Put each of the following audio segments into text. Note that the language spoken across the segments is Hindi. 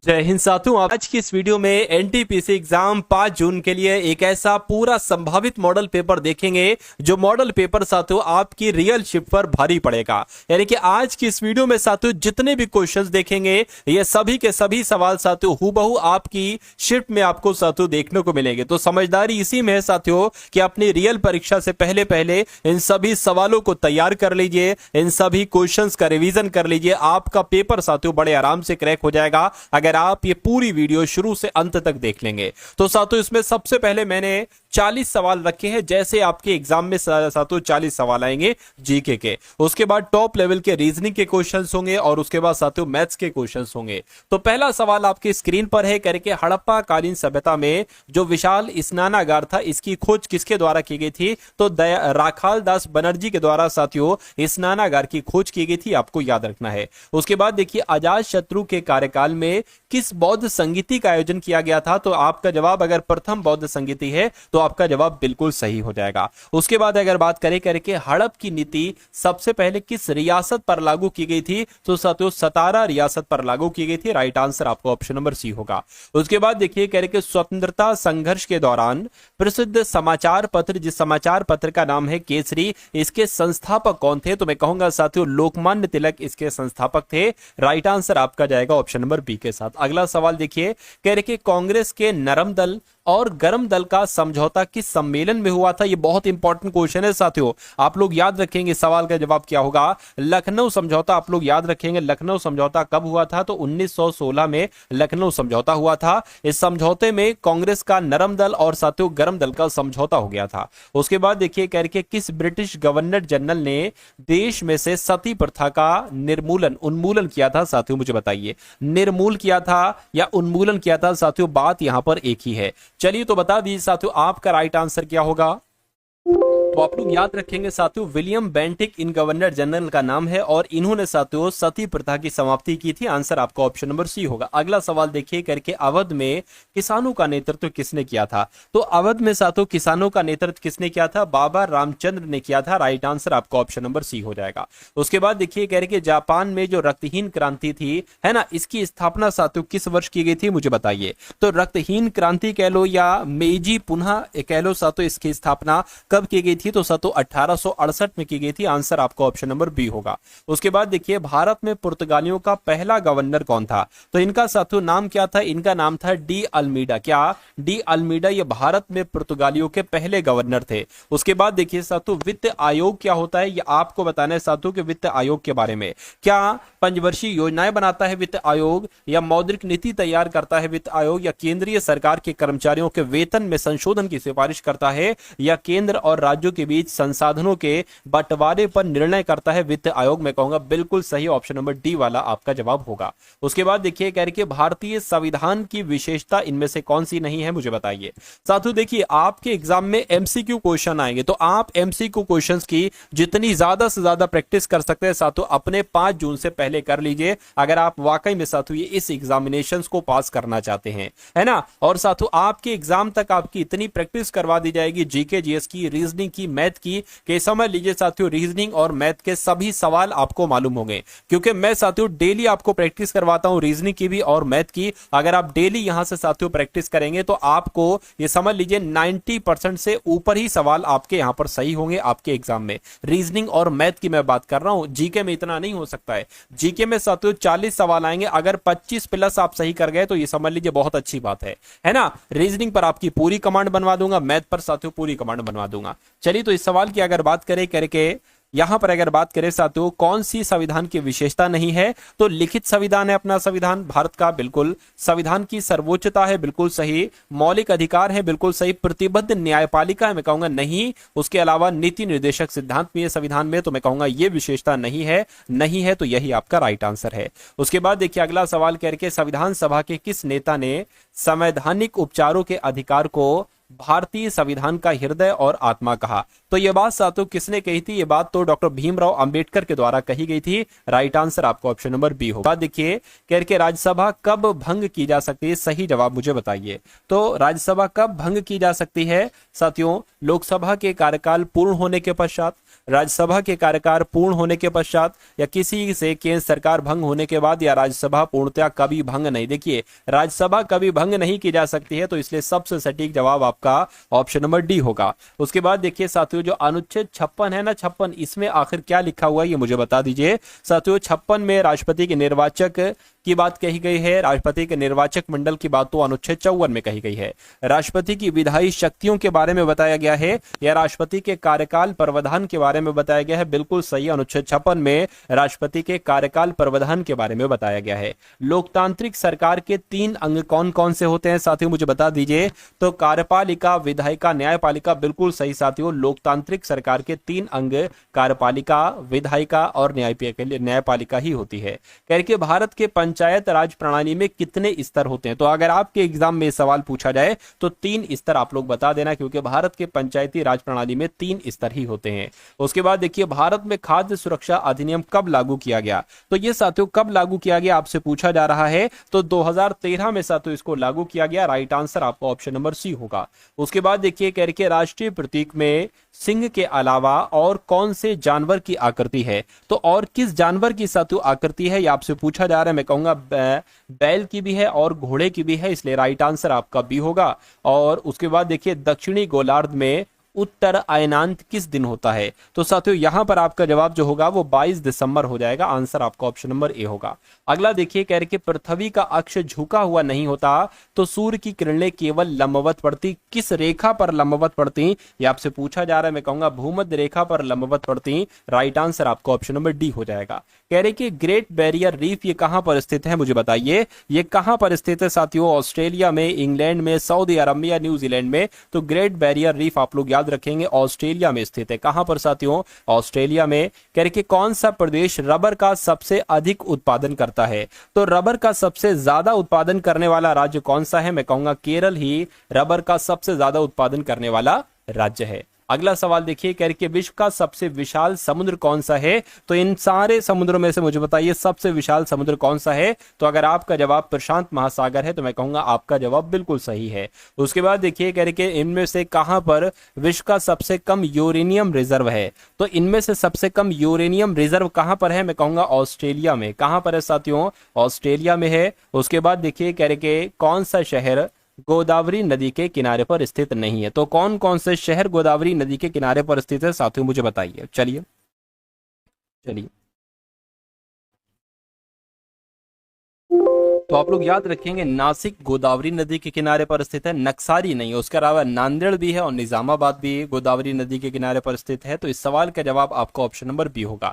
जय हिंद साथियों, आज की इस वीडियो में एनटीपीसी एग्जाम 5 जून के लिए एक ऐसा पूरा संभावित मॉडल पेपर देखेंगे जो मॉडल पेपर साथियों आपकी रियल शिफ्ट पर भारी पड़ेगा। यानी कि आज की इस वीडियो में साथियों जितने भी क्वेश्चंस देखेंगे ये सभी के सभी सवाल साथियों हूबहू आपकी शिफ्ट में आपको साथियों देखने को मिलेंगे। तो समझदारी इसी में है साथियों कि अपनी रियल परीक्षा से पहले पहले इन सभी सवालों को तैयार कर लीजिए, इन सभी क्वेश्चंस का रिवीजन कर लीजिए। आपका पेपर साथियों बड़े आराम से क्रैक हो जाएगा अगर आप ये पूरी वीडियो शुरू से अंत तक देख लेंगे। तो साथियों इसमें सबसे पहले मैंने 40 सवाल रखे हैं, जैसे आपके एग्जाम में साथियों 40 सवाल आएंगे जीके के। उसके बाद टॉप लेवल के रीजनिंग के क्वेश्चंस होंगे और उसके बाद साथियों मैथ्स के क्वेश्चंस होंगे। तो पहला सवाल आपके स्क्रीन पर है, करके हड़प्पा कालीन सभ्यता में जो विशाल स्नानागार था इसकी खोज किसके द्वारा की गई थी? तो राखाल दास बनर्जी के द्वारा साथियों स्नानागार की खोज की गई थी, आपको याद रखना है। उसके बाद देखिए अजात शत्रु के कार्यकाल में किस बौद्ध संगीति का आयोजन किया गया था? तो आपका जवाब अगर प्रथम बौद्ध संगीति है तो आपका जवाब बिल्कुल सही हो जाएगा। उसके बाद अगर बात करें करके हड़प की नीति सबसे पहले किस रियासत पर लागू की गई थी? तो साथियों सतारा रियासत पर लागू की गई थी। राइट आंसर आपको ऑप्शन नंबर सी होगा। उसके बाद देखिए करके स्वतंत्रता संघर्ष के दौरान प्रसिद्ध समाचार पत्र, जिस समाचार पत्र का नाम है केसरी, इसके संस्थापक कौन थे? तो मैं कहूंगा साथियों लोकमान्य तिलक इसके संस्थापक थे। राइट आंसर आपका जाएगा ऑप्शन नंबर बी के साथ। अगला सवाल देखिए कह रहे कि कांग्रेस के नरम दल और गरम दल का समझौता किस सम्मेलन में हुआ था? ये बहुत इंपॉर्टेंट क्वेश्चन है साथियों, आप लोग याद रखेंगे। सवाल का जवाब क्या होगा? लखनऊ समझौता। आप लोग याद रखेंगे लखनऊ समझौता कब हुआ था? तो 1916 में लखनऊ समझौता हुआ था। इस समझौते में कांग्रेस का नरम दल और साथियों गरम दल का समझौता हो गया था। उसके बाद देखिए कह रहे किस ब्रिटिश गवर्नर जनरल ने देश में से सती प्रथा का उन्मूलन किया था? साथियों मुझे बताइए, निर्मूल किया था या उन्मूलन किया था? साथियों बात यहां पर एक ही है। चलिए तो बता दीजिए साथियों आपका राइट आंसर क्या होगा। तो आप लोग याद रखेंगे साथियों विलियम बेंटिक इन गवर्नर जनरल का नाम है और इन्होंने साथियों सती प्रथा की समाप्ति की थी। आंसर आपका ऑप्शन नंबर सी होगा। अगला सवाल देखिए करके अवध में किसानों का नेतृत्व किसने किया था? तो अवध में साथियों किसानों का नेतृत्व किसने किया था? बाबा रामचंद्र ने किया था। राइट आंसर आपका ऑप्शन नंबर सी हो जाएगा। उसके बाद देखिए कह रहे कि जापान में जो रक्तहीन क्रांति थी है ना, इसकी स्थापना साथियों किस वर्ष की गई थी? मुझे बताइए। तो रक्तहीन क्रांति कह लो या मेजी पुनः कह लो साथियों, इसकी स्थापना कब की गई थी? तो साथियों 1868 में की गई थी। आंसर आपका ऑप्शन नंबर बी होगा। उसके बाद देखिए भारत में पुर्तगालियों का पहला गवर्नर कौन था? तो इनका साथियों नाम क्या था? इनका नाम था डी अल्मीडा। क्या? De Almeida. ये भारत में पुर्तगालियों के पहले गवर्नर थे। उसके बाद देखिए साथियों वित्त आयोग क्या होता है? ये आपको बताना है साथियों के वित्त आयोग के बारे में। क्या पंचवर्षीय योजनाएं बनाता है वित्त आयोग, या मौद्रिक नीति तैयार करता है वित्त आयोग, या केंद्रीय सरकार के कर्मचारियों के वेतन में संशोधन की सिफारिश करता है, या केंद्र और राज्यों के बीच संसाधनों के बंटवारे पर निर्णय करता है वित्त आयोग? मैं कहूंगा बिल्कुल सही ऑप्शन नंबर डी वाला आपका जवाब होगा। उसके बाद देखिए कह रहे कि भारतीय संविधान की विशेषता इनमें से कौन सी नहीं है? मुझे बताइए। साथियों देखिए आपके एग्जाम में एमसीक्यू क्वेश्चन आएंगे, तो आप एमसीक्यू क्वेश्चंस की जितनी ज्यादा से ज्यादा प्रैक्टिस कर सकते हैं साथियों अपने 5 जून से पहले कर लीजिए, अगर आप वाकई में साथियों इस एग्जामिनेशन को पास करना चाहते हैं, है ना। और साथियों आपके एग्जाम तक आपकी इतनी प्रैक्टिस करवा दी जाएगी जीके जीएस की, रीजनिंग की, मैथ की, कि समझ लीजिए साथियों रीजनिंग और मैथ के सभी सवाल आपको मालूम होंगे, क्योंकि मैं साथियों डेली आपको प्रैक्टिस करवाता हूं रीजनिंग की भी और मैथ की। अगर आप डेली यहां से साथियों प्रैक्टिस करेंगे तो आपको ये समझ लीजिए 90% से ऊपर ही सवाल आपके यहां पर सही होंगे आपके एग्जाम में। रीजनिंग और मैथ की मैं बात कर रहा हूं, जीके में इतना नहीं हो सकता है। जीके में साथियों 40 सवाल आएंगे, अगर 25 प्लस आप सही कर गए तो ये समझ लीजिए बहुत अच्छी बात है ना। रीजनिंग पर आपकी पूरी कमांड बनवा दूंगा, मैथ पर साथियों पूरी कमांड बनवा दूंगा। चलिए तो इस सवाल की अगर बात करें करके यहां पर अगर बात करें साथियों कौन सी संविधान की विशेषता नहीं है? तो लिखित संविधान है अपना संविधान भारत का, बिल्कुल। संविधान की सर्वोच्चता है, बिल्कुल सही। मौलिक अधिकार है, बिल्कुल सही। प्रतिबद्ध न्यायपालिका है, मैं कहूंगा नहीं। उसके अलावा नीति निर्देशक सिद्धांत भी है संविधान में, तो मैं कहूंगा ये विशेषता नहीं है। नहीं है तो यही आपका राइट आंसर है। उसके बाद देखिए अगला सवाल करके संविधान सभा के किस नेता ने संवैधानिक उपचारों के अधिकार को भारतीय संविधान का हृदय और आत्मा कहा? तो यह बात साथियों किसने कही थी? यह बात तो डॉक्टर भीमराव अंबेडकर के द्वारा कही गई थी। राइट आंसर आपको ऑप्शन नंबर बी होगा। देखिए कह के राज्यसभा कब भंग की जा सकती है? सही जवाब मुझे बताइए। तो राज्यसभा कब भंग की जा सकती है? साथियों लोकसभा के कार्यकाल पूर्ण होने के पश्चात, राज्यसभा के कार्यकाल पूर्ण होने के पश्चात, या किसी से केंद्र सरकार भंग होने के बाद, या राज्यसभा पूर्णतया कभी भंग नहीं। देखिए राज्यसभा कभी भंग नहीं की जा सकती है, तो इसलिए सबसे सटीक जवाब आपका ऑप्शन नंबर डी होगा। उसके बाद देखिए साथियों, जो अनुच्छेद 56 है ना, 56, इसमें आखिर क्या लिखा हुआ है ये मुझे बता दीजिए। साथियों 56 में राष्ट्रपति के निर्वाचक की बात कही गई है। राष्ट्रपति के निर्वाचक मंडल की बात तो अनुच्छेद 54 में कही गई है। राष्ट्रपति की विधायी शक्तियों के बारे में बताया गया है, या राष्ट्रपति के कार्यकाल प्रावधान के बारे में बताया गया है। बिल्कुल सही, अनुच्छेद 56 में राष्ट्रपति के कार्यकाल प्रावधान के बारे में बताया गया है। लोकतांत्रिक सरकार के 3 अंग कौन कौन से होते हैं साथियों, मुझे बता दीजिए। तो कार्यपालिका, विधायिका, न्यायपालिका। बिल्कुल सही साथियों, लोकतांत्रिक सरकार के 3 अंग कार्यपालिका, विधायिका और न्यायपालिका ही होती है। कह के भारत के पंचायत राज प्रणाली में कितने स्तर होते हैं, तो अगर आपके एग्जाम में सवाल पूछा जाए तो 3 स्तर आप लोग बता देना, क्योंकि भारत के पंचायती राज प्रणाली में 3 स्तर ही होते हैं। उसके बाद देखिए भारत में खाद्य सुरक्षा अधिनियम कब लागू किया गया, तो ये साथियों कब लागू किया गया आपसे पूछा जा रहा है। तो 2013 में साथियों इसको लागू किया गया। राइट आंसर आपका ऑप्शन नंबर सी होगा। उसके बाद देखिए कह के राष्ट्रीय प्रतीक में सिंह के अलावा और कौन से जानवर की आकृति है, तो और किस जानवर की साथियों आकृति है ये आपसे पूछा जा रहा है। मैं कहूंगा बैल की भी है और घोड़े की भी है, इसलिए राइट आंसर आपका बी होगा। और उसके बाद देखिए दक्षिणी गोलार्ध में उत्तर अयनांत किस दिन होता है, तो साथियों यहां पर आपका जवाब जो होगा वो 22 दिसंबर हो जाएगा। आंसर आपका ऑप्शन नंबर ए होगा। अगला देखिए कह रहे कि पृथ्वी का अक्ष झुका हुआ नहीं होता, तो सूर्य की किरणें केवल लंबवत पड़ती, किस रेखा पर लंबवत पड़ती, ये आपसे पूछा जा रहा है। मैं कहूंगा भूमध्य रेखा पर लंबवत पड़ती। राइट आंसर आपका ऑप्शन नंबर डी हो जाएगा। कह रहे कि ग्रेट बैरियर रीफ ये कहां पर स्थित है, मुझे बताइए ये कहां पर स्थित है साथियों। ऑस्ट्रेलिया में, इंग्लैंड में, सऊदी अरब में या न्यूजीलैंड में, तो ग्रेट बैरियर रीफ आप लोग याद रखेंगे ऑस्ट्रेलिया में स्थित है। कहां पर साथियों, ऑस्ट्रेलिया में। कह रहे कि कौन सा प्रदेश रबर का सबसे अधिक उत्पादन करता है, तो रबर का सबसे ज्यादा उत्पादन करने वाला राज्य कौन सा है, मैं कहूंगा केरल ही रबर का सबसे ज्यादा उत्पादन करने वाला राज्य है। अगला सवाल देखिए कह रहे कि विश्व का सबसे विशाल समुद्र कौन सा है, तो इन सारे समुद्रों में से मुझे बताइए सबसे विशाल समुद्र कौन सा है। तो अगर आपका जवाब प्रशांत महासागर है तो मैं कहूंगा आपका जवाब बिल्कुल सही है। उसके बाद देखिए कह रहे कि इनमें से कहां पर विश्व का सबसे कम यूरेनियम रिजर्व है, तो इनमें से सबसे कम यूरेनियम रिजर्व कहां पर है, मैं कहूंगा ऑस्ट्रेलिया में। कहां पर है साथियों, ऑस्ट्रेलिया में है। उसके बाद देखिए कह रहे कि कौन सा शहर गोदावरी नदी के किनारे पर स्थित नहीं है, तो कौन कौन से शहर गोदावरी नदी के किनारे पर स्थित है साथियों मुझे बताइए। चलिए चलिए तो आप लोग याद रखेंगे नासिक गोदावरी नदी के किनारे पर स्थित है, नक्सारी नहीं है। उसके अलावा नांदेड़ भी है और निजामाबाद भी गोदावरी नदी के किनारे पर स्थित है। तो इस सवाल का जवाब आपका ऑप्शन नंबर बी होगा।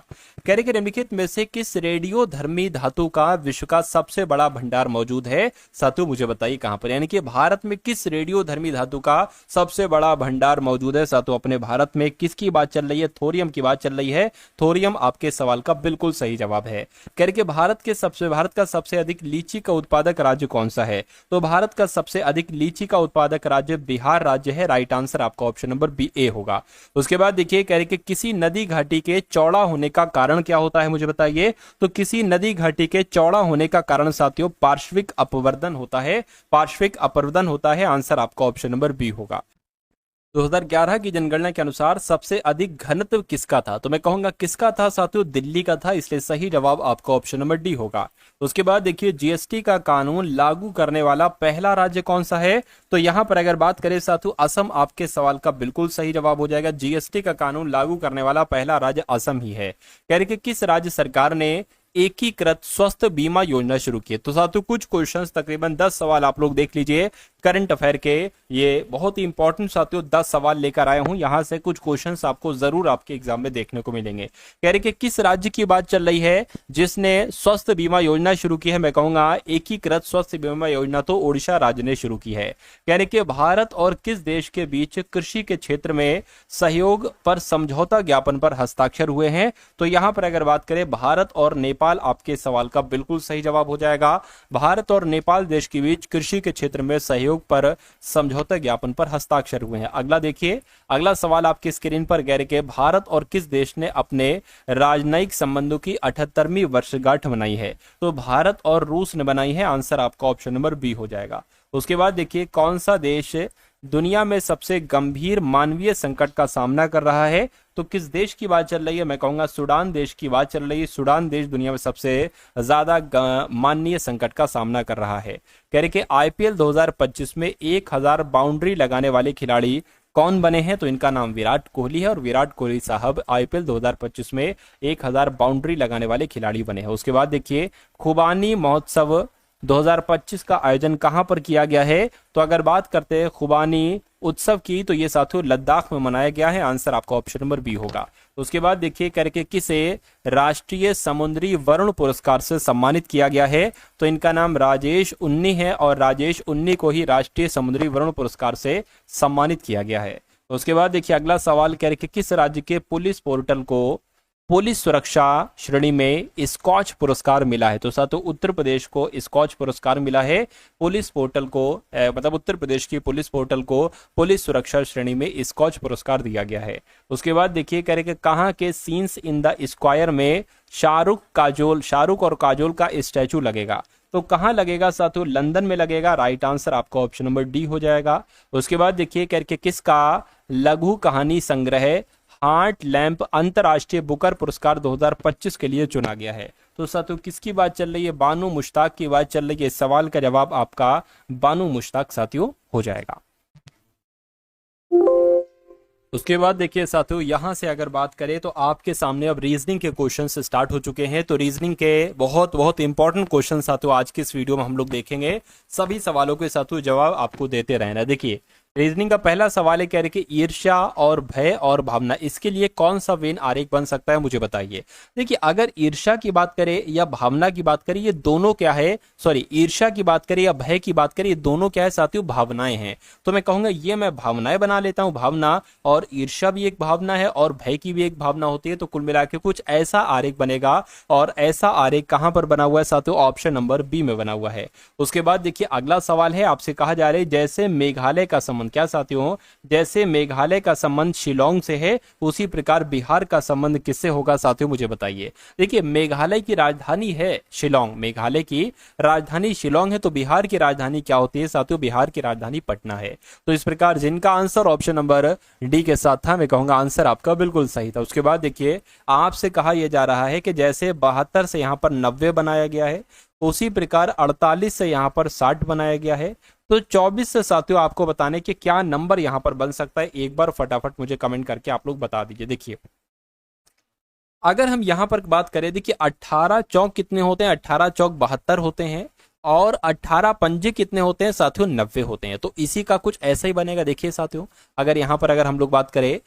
कह रहे कि निम्नलिखित में से किस रेडियो धर्मी धातु का विश्व का सबसे बड़ा भंडार मौजूद है, साथियों मुझे बताइए कहां पर, यानी कि भारत में किस रेडियो धर्मी धातु का सबसे बड़ा भंडार मौजूद है। साथियों अपने भारत में किसकी बात चल रही है, थोरियम की बात चल रही है। थोरियम आपके सवाल का बिल्कुल सही जवाब है। कह रहे कि भारत का सबसे अधिक लीची का उत्पादक राज्य कौन सा है, तो भारत का सबसे अधिक लीची का उत्पादक राज्य बिहार राज्य है। राइट आंसर आपका ऑप्शन नंबर बी ए होगा। उसके बाद देखिए कह रहे कि किसी नदी घाटी के चौड़ा होने का कारण क्या होता है, मुझे बताइए। तो किसी नदी घाटी के चौड़ा होने का कारण साथियों पार्श्विक अपवर्तन होता है, पार्श्विक अपवर्तन होता है। आंसर आपका ऑप्शन नंबर बी होगा। 2011 की जनगणना के अनुसार सबसे अधिक घनत्व किसका था, तो मैं कहूंगा किसका था साथियों, दिल्ली का था, इसलिए सही जवाब आपका ऑप्शन नंबर डी होगा। उसके बाद देखिए जीएसटी का कानून लागू करने वाला पहला राज्य कौन सा है, तो यहां पर अगर बात करें साथियों असम आपके सवाल का बिल्कुल सही जवाब हो जाएगा। जीएसटी का कानून लागू करने वाला पहला राज्य असम ही है। कह रहे कि किस राज्य सरकार ने एकीकृत स्वास्थ्य बीमा योजना शुरू की है, तो साथियों कुछ क्वेश्चंस तकरीबन 10 सवाल आप लोग देख लीजिए करंट अफेयर के, ये बहुत ही इंपॉर्टेंट साथियों 10 सवाल लेकर आया हूं, यहां से कुछ क्वेश्चंस आपको जरूर आपके एग्जाम में देखने को मिलेंगे। कह रहे कि किस राज्य की बात चल रही है जिसने स्वास्थ्य बीमा योजना शुरू की है, मैं कहूंगा एकीकृत स्वास्थ्य बीमा योजना तो ओडिशा राज्य ने शुरू की है। कह रहे कि भारत और किस देश के बीच कृषि के क्षेत्र में सहयोग पर समझौता ज्ञापन पर हस्ताक्षर हुए हैं, तो यहां पर अगर बात करें भारत और नेपाल आपके सवाल का बिल्कुल सही जवाब हो जाएगा। भारत और नेपाल देश के बीच कृषि के क्षेत्र में सहयोग पर समझौता ज्ञापन पर हस्ताक्षर हुए हैं। अगला देखिए, अगला सवाल आपकी स्क्रीन पर कह रहे कि भारत और किस देश ने अपने राजनयिक संबंधों की 78वीं वर्षगांठ मनाई है, तो भारत और रूस ने बनाई है। आंसर आपका ऑप्शन नंबर बी हो जाएगा। उसके बाद देखिए कौन सा देश दुनिया में सबसे गंभीर मानवीय संकट का सामना कर रहा है। तो किस देश की बात चल रही है, मैं कहूंगा सूडान देश की बात चल रही है। सूडान देश दुनिया में सबसे ज्यादा मानवीय संकट का सामना कर रहा है। कह रहे कि आईपीएल 2025 में 1000 बाउंड्री लगाने वाले खिलाड़ी कौन बने हैं, तो इनका नाम विराट कोहली है। और विराट कोहली साहब आईपीएल 2025 में 1000 बाउंड्री लगाने वाले खिलाड़ी बने हैं। उसके बाद देखिए खुबानी महोत्सव 2025 का आयोजन कहां पर किया गया है, तो अगर बात करते हैं खुबानी उत्सव की तो ये साथियों लद्दाख में मनाया गया है। आंसर आपका ऑप्शन नंबर बी होगा। उसके बाद देखिए करके किसे राष्ट्रीय समुद्री वरुण पुरस्कार से सम्मानित किया गया है, तो इनका नाम राजेश उन्नी है और राजेश उन्नी को ही राष्ट्रीय समुद्री वरुण पुरस्कार से सम्मानित किया गया है। उसके बाद देखिए अगला सवाल कह रहे कि किस राज्य के पुलिस पोर्टल को पुलिस सुरक्षा श्रेणी में स्कॉच पुरस्कार मिला है, तो साथियों उत्तर प्रदेश को स्कॉच पुरस्कार मिला है। पुलिस पोर्टल को मतलब उत्तर प्रदेश की पुलिस पोर्टल को पुलिस सुरक्षा श्रेणी में स्कॉच पुरस्कार दिया गया है। उसके बाद देखिए कह रहे कि कहाँ के सीन्स इन द स्क्वायर में शाहरुख और काजोल का स्टैचू लगेगा, तो कहां लगेगा साथियों, लंदन में लगेगा। राइट आंसर आपका ऑप्शन नंबर डी हो जाएगा। उसके बाद देखिए करके किसका लघु कहानी संग्रह हार्ट लैंप अंतरराष्ट्रीय बुकर पुरस्कार 2025 के लिए चुना गया है, तो साथियों किसकी बात चल रही है, बानू मुश्ताक की बात चल रही है। इस सवाल का जवाब आपका बानू मुश्ताक साथियों हो जाएगा। उसके बाद देखिए साथियों यहां से अगर बात करें तो आपके सामने अब रीजनिंग के क्वेश्चन स्टार्ट हो चुके हैं। तो रीजनिंग के बहुत बहुत इंपॉर्टेंट क्वेश्चन साथियों आज के इस वीडियो में हम लोग देखेंगे। सभी सवालों के साथियों जवाब आपको देते रहना। देखिए रीजनिंग का पहला सवाल है, कह रहे कि ईर्ष्या और भय और भावना, इसके लिए कौन सा वेन आरेख बन सकता है, मुझे बताइए। देखिए अगर ईर्ष्या की बात करें या भावना की बात करें, ये दोनों क्या है, सॉरी ईर्ष्या की बात करें या भय की बात करें, ये दोनों क्या है साथियों, भावनाएं हैं। तो मैं कहूंगा ये मैं भावनाएं बना लेता हूं, भावना और ईर्ष्या भी एक भावना है और भय की भी एक भावना होती है। तो कुल मिला के कुछ ऐसा आरेख बनेगा और ऐसा आरेख कहां पर बना हुआ है साथियों, ऑप्शन नंबर बी में बना हुआ है। उसके बाद देखिए अगला सवाल है, आपसे कहा जा रहा है जैसे मेघालय का संबंध, क्या साथियों, जैसे मेघालय का संबंध शिलोंग से है उसी प्रकार बिहार का संबंध किससे होगा साथियों, मुझे बताइए। देखिए मेघालय की राजधानी है शिलोंग, मेघालय की राजधानी शिलोंग है, तो बिहार की राजधानी क्या होती है साथियों, बिहार की राजधानी पटना है। तो इस प्रकार जिनका आंसर ऑप्शन नंबर डी के साथ था, मैं कहूंगा आंसर आपका बिल्कुल सही था। उसके बाद देखिए आपसे कहा यह जा रहा है कि जैसे 72 से यहां पर 90 बनाया गया है, उसी प्रकार 48 से यहां पर 60 बनाया गया है, तो 24 से साथियों आपको बताने कि क्या नंबर यहां पर बन सकता है, एक बार फटाफट मुझे कमेंट करके आप लोग बता दीजिए। देखिए अगर हम यहां पर बात करें, देखिए 18 चौक कितने होते हैं, 18 चौक 72 होते हैं और 18 पंजे कितने होते हैं साथियों, 90 होते हैं। तो इसी का कुछ ऐसा ही बनेगा। देखिए साथियों अगर यहां पर अगर हम लोग बात करें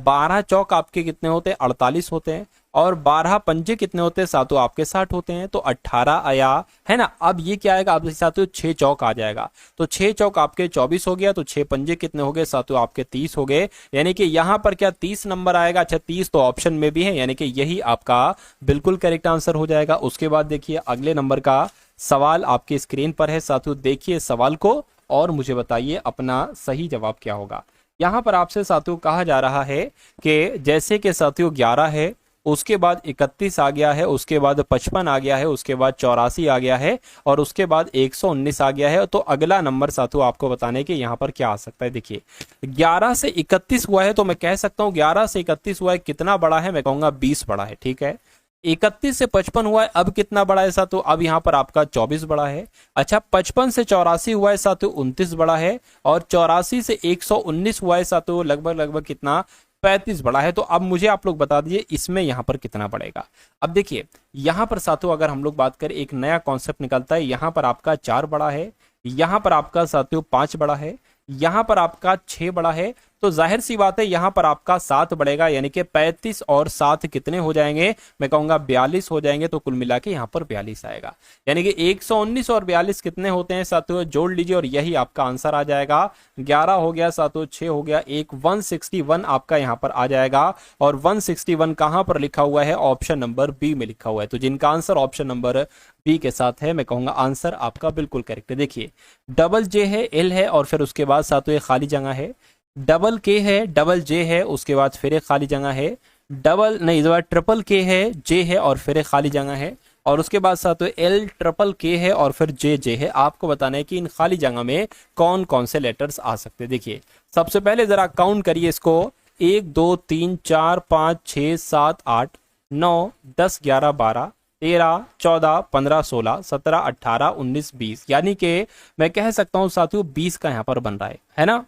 12 चौक आपके कितने होते हैं, 48 होते हैं और 12 पंजे कितने होते हैं साथियों, आपके 60 होते हैं। तो 18 आया है ना। अब ये क्या आएगा आप साथियों, 6 चौक आ जाएगा, तो 6 चौक आपके 24 हो गया, तो 6 पंजे कितने हो गए साथियों, आपके 30 हो गए। यानी कि यहां पर क्या 30 नंबर आएगा। अच्छा 30 तो ऑप्शन में भी है, यानी कि यही आपका बिल्कुल करेक्ट आंसर हो जाएगा। उसके बाद देखिए अगले नंबर का सवाल आपकी स्क्रीन पर है साथियों, देखिए सवाल को और मुझे बताइए अपना सही जवाब क्या होगा। यहां पर आपसे साथियों कहा जा रहा है कि जैसे कि साथियों 11 है, उसके बाद 31 आ गया है, उसके बाद 55 आ गया है, उसके बाद 84 आ गया है और उसके बाद 119 आ गया है। तो अगला नंबर साथियों आपको बताने के यहाँ पर क्या आ सकता है। देखिए 11 से 31 हुआ है, तो मैं कह सकता हूँ 11 से 31 हुआ है, कितना बड़ा है, मैं कहूंगा 20 बड़ा है। ठीक है 31 से 55 हुआ है, अब कितना बड़ा है साथियों, अब यहाँ पर आपका 24 बड़ा है। अच्छा 55 से 84 हुआ है साथियों, 29 बड़ा है और 84 से 119 हुआ है साथियों, लगभग कितना 35 बड़ा है। तो अब मुझे आप लोग बता दीजिए इसमें यहाँ पर कितना बढ़ेगा। अब देखिए यहाँ पर साथियों अगर हम लोग बात करें, एक नया कॉन्सेप्ट निकलता है। यहाँ पर आपका 4 बड़ा है, यहाँ पर आपका साथियों 5 बड़ा है, यहाँ पर आपका 6 बड़ा है, तो जाहिर सी बात है यहाँ पर आपका 7 बढ़ेगा, यानी कि 35 और 7 कितने हो जाएंगे, मैं कहूंगा 42 हो जाएंगे। तो कुल मिला के यहाँ पर 42 आएगा, यानी कि 119 और 42 कितने होते हैं साथियों, जोड़ लीजिए और यही आपका आंसर आ जाएगा। 11 हो गया साथियों, 6 हो गया, एक 161 आपका यहाँ पर आ जाएगा। और 161 कहां पर लिखा हुआ है, ऑप्शन नंबर बी में लिखा हुआ है। तो जिनका आंसर ऑप्शन नंबर बी के साथ है, मैं कहूंगा आंसर आपका बिल्कुल करेक्ट है। देखिए डबल जे है, एल है और फिर उसके बाद साथियों खाली जगह है, डबल के है, डबल जे है, उसके बाद फिर एक खाली जगह है, डबल नहीं इस बार ट्रिपल के है, जे है और फिर एक खाली जगह है, और उसके बाद साथियों एल ट्रिपल के है और फिर जे जे है। आपको बताना है कि इन खाली जगह में कौन कौन से लेटर्स आ सकते हैं। देखिए सबसे पहले जरा काउंट करिए इसको, 1 2 3 4 5 6 7 8 9 10 11 12 13 14 15 16 17 18 19 20, यानी कि मैं कह सकता हूं साथियों 20 का यहां पर बन रहा है ना।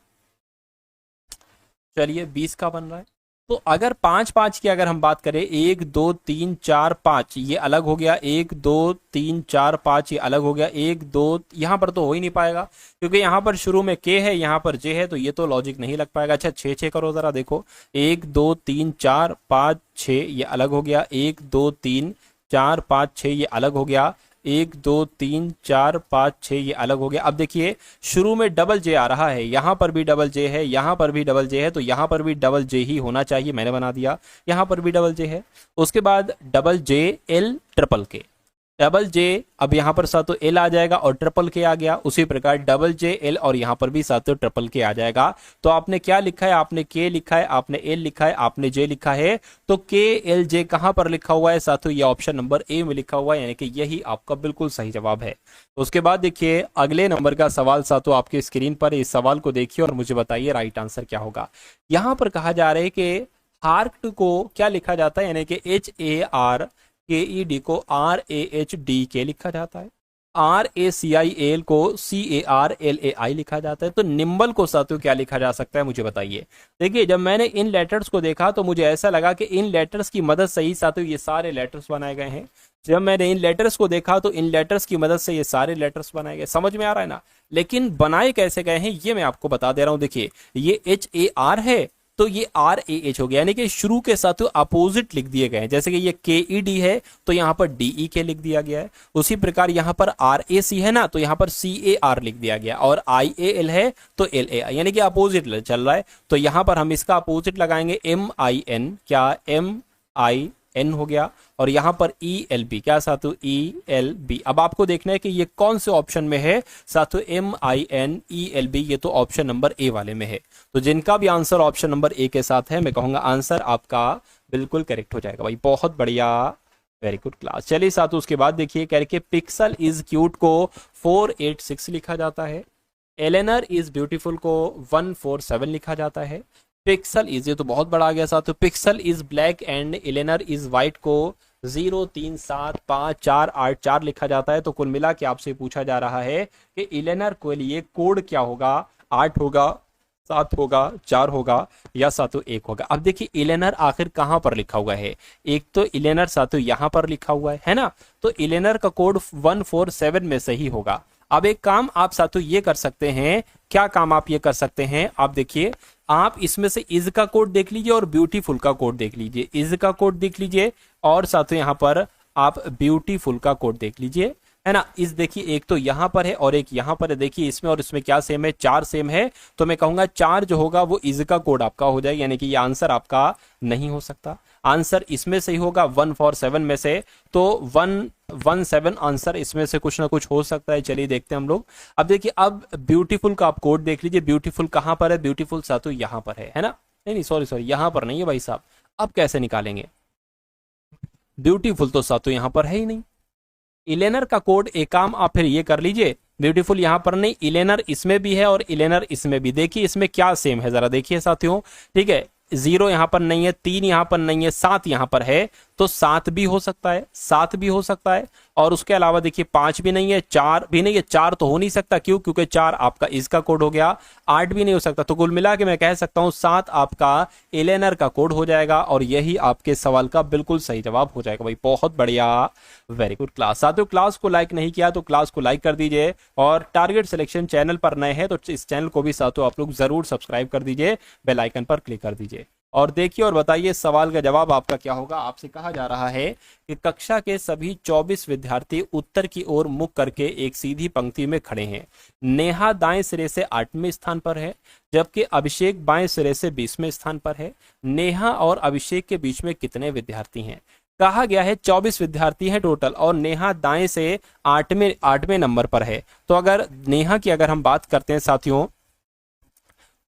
चलिए 20 का बन रहा है। तो अगर 5 5 की अगर हम बात करें, 1 2 3 4 5 ये अलग हो गया, 1 2 3 4 5 ये अलग हो गया, 1 2 यहां पर तो हो ही नहीं पाएगा क्योंकि यहां पर शुरू में के है, यहां पर जे है, तो ये तो लॉजिक नहीं लग पाएगा। अच्छा 6 6 करो जरा, देखो 1 2 3 4 5 6 ये अलग हो गया, 1 2 3 4 5 6 ये अलग हो गया, 1 2 3 4 5 6 ये अलग हो गया। अब देखिए शुरू में डबल जे आ रहा है, यहां पर भी डबल जे है, यहां पर भी डबल जे है, तो यहां पर भी डबल जे ही होना चाहिए, मैंने बना दिया। यहां पर भी डबल जे है, उसके बाद डबल जे एल ट्रिपल के, डबल जे अब यहां पर सातों एल आ जाएगा और ट्रिपल के आ गया। उसी प्रकार डबल जे एल और यहां पर भी सातों ट्रिपल के आ जाएगा। तो आपने क्या लिखा है, आपने के लिखा है, आपने एल लिखा है, आपने जे लिखा है। तो के एल जे कहां पर लिखा हुआ है सातों, ये ऑप्शन नंबर ए में लिखा हुआ है, यानी कि यही आपका बिल्कुल सही जवाब है। उसके बाद देखिए अगले नंबर का सवाल सातों आपके स्क्रीन पर, इस सवाल को देखिए और मुझे बताइए राइट आंसर क्या होगा। यहां पर कहा जा रहा है कि हार्ट को क्या लिखा जाता है, यानी कि HAR KED को RAHD लिखा जाता है, RACIAL को CARLAI लिखा जाता है। तो निम्बल को साथियों क्या लिखा जा सकता है, मुझे बताइए। देखिए जब मैंने इन लेटर्स को देखा तो मुझे ऐसा लगा कि इन लेटर्स की मदद से ही साथियों ये सारे लेटर्स बनाए गए हैं। जब मैंने इन लेटर्स को देखा तो इन लेटर्स की मदद से ये सारे लेटर्स बनाए गए, समझ में आ रहा है ना। लेकिन बनाए कैसे गए हैं ये मैं आपको बता दे रहा हूं। देखिए ये HAR है तो ये RAH हो गया, यानी कि शुरू के साथ अपोजिट लिख दिए गए हैं। जैसे कि ये KED है तो यहाँ पर DEK लिख दिया गया है। उसी प्रकार यहाँ पर RAC है ना, तो यहाँ पर CAR लिख दिया गया, और IAL है तो LAI, यानी कि अपोजिट चल रहा है। तो यहाँ पर हम इसका अपोजिट लगाएंगे, MIN, क्या MIN हो गया, और यहां पर ELB, क्या साथों ELB। अब आपको देखना है कि ये कौन से ऑप्शन में है साथों, MIN ELB, ये तो ऑप्शन नंबर ए वाले में है। तो जिनका भी आंसर ऑप्शन नंबर ए के साथ है, मैं कहूंगा आंसर आपका बिल्कुल करेक्ट हो जाएगा भाई, बहुत बढ़िया, वेरी गुड क्लास। चलिए साथों उसके बाद देखिए कह के पिक्सल इज क्यूट को 486 लिखा जाता है, एलेनर इज ब्यूटीफुल को 147 लिखा जाता है, पिक्सल इज, ये तो बहुत बड़ा आ गया साथियों, pixel is black and Eleanor is white को 0 3 7 5 4 8 4 लिखा जाता है। तो कुल मिला के आपसे पूछा जा रहा है कि एलेनर के लिए कोड क्या होगा, 8 होगा, 7 होगा, 4 होगा, या सातों 1 होगा। अब देखिए एलेनर आखिर कहां पर लिखा हुआ है, एक तो एलेनर सातों यहां पर लिखा हुआ है ना, तो एलेनर का कोड 147 में सही होगा। अब एक काम आप साथों ये कर सकते हैं, क्या काम आप ये कर सकते हैं, आप देखिए आप इसमें से इज का कोड देख लीजिए और ब्यूटीफुल का कोड देख लीजिए, इज का कोड देख लीजिए और साथों यहां पर आप ब्यूटीफुल का कोड देख लीजिए, है ना। इस देखिए एक तो यहां पर है और एक यहां पर है, देखिए इसमें और इसमें क्या सेम है, 4 सेम है। तो मैं कहूंगा 4 जो होगा वो इज का कोड आपका हो जाएगा, यानी कि ये आंसर आपका नहीं हो सकता। आंसर इसमें से ही होगा 147 में से, तो 117 आंसर इसमें से कुछ ना कुछ हो सकता है। चलिए देखते हैं हम लोग। अब देखिए अब ब्यूटीफुल का आप कोड देख लीजिए, ब्यूटीफुल कहां पर है, ब्यूटीफुल साथों यहां पर है ना, नहीं सॉरी यहां पर नहीं है भाई साहब। अब कैसे निकालेंगे, ब्यूटीफुल तो साथों यहां पर है ही नहीं। इलेनर का कोड एक काम आप फिर ये कर लीजिए, ब्यूटीफुल यहां पर नहीं, इलेनर इसमें भी है और इलेनर इसमें भी। देखिए इसमें क्या सेम है जरा देखिए साथियों, ठीक है 0 यहां पर नहीं है, 3 यहां पर नहीं है, 7 यहां पर है, तो 7 भी हो सकता है, 7 भी हो सकता है। और उसके अलावा देखिए 5 भी नहीं है, 4 भी नहीं है, 4 तो हो नहीं सकता, क्यों, क्योंकि 4 आपका इसका कोड हो गया, 8 भी नहीं हो सकता। तो कुल मिला के मैं कह सकता हूं 7 आपका एलेनर का कोड हो जाएगा और यही आपके सवाल का बिल्कुल सही जवाब हो जाएगा भाई, बहुत बढ़िया, वेरी गुड क्लास। साथियों क्लास को लाइक नहीं किया तो क्लास को लाइक कर दीजिए, और टारगेट सिलेक्शन चैनल पर नए हैं तो इस चैनल को भी साथियों आप लोग जरूर सब्सक्राइब कर दीजिए, बेल आइकन पर क्लिक कर दीजिए। और देखिए और बताइए सवाल का जवाब आपका क्या होगा। आपसे कहा जा रहा है कि कक्षा के सभी 24 विद्यार्थी उत्तर की ओर मुख करके एक सीधी पंक्ति में खड़े हैं। नेहा दाएं सिरे से 8वें स्थान पर है, जबकि अभिषेक बाएं सिरे से 20वें स्थान पर है। नेहा और अभिषेक के बीच में कितने विद्यार्थी हैं। कहा गया है 24 विद्यार्थी हैं टोटल, और नेहा दाएं से 8वें नंबर पर है। तो अगर नेहा की अगर हम बात करते हैं साथियों,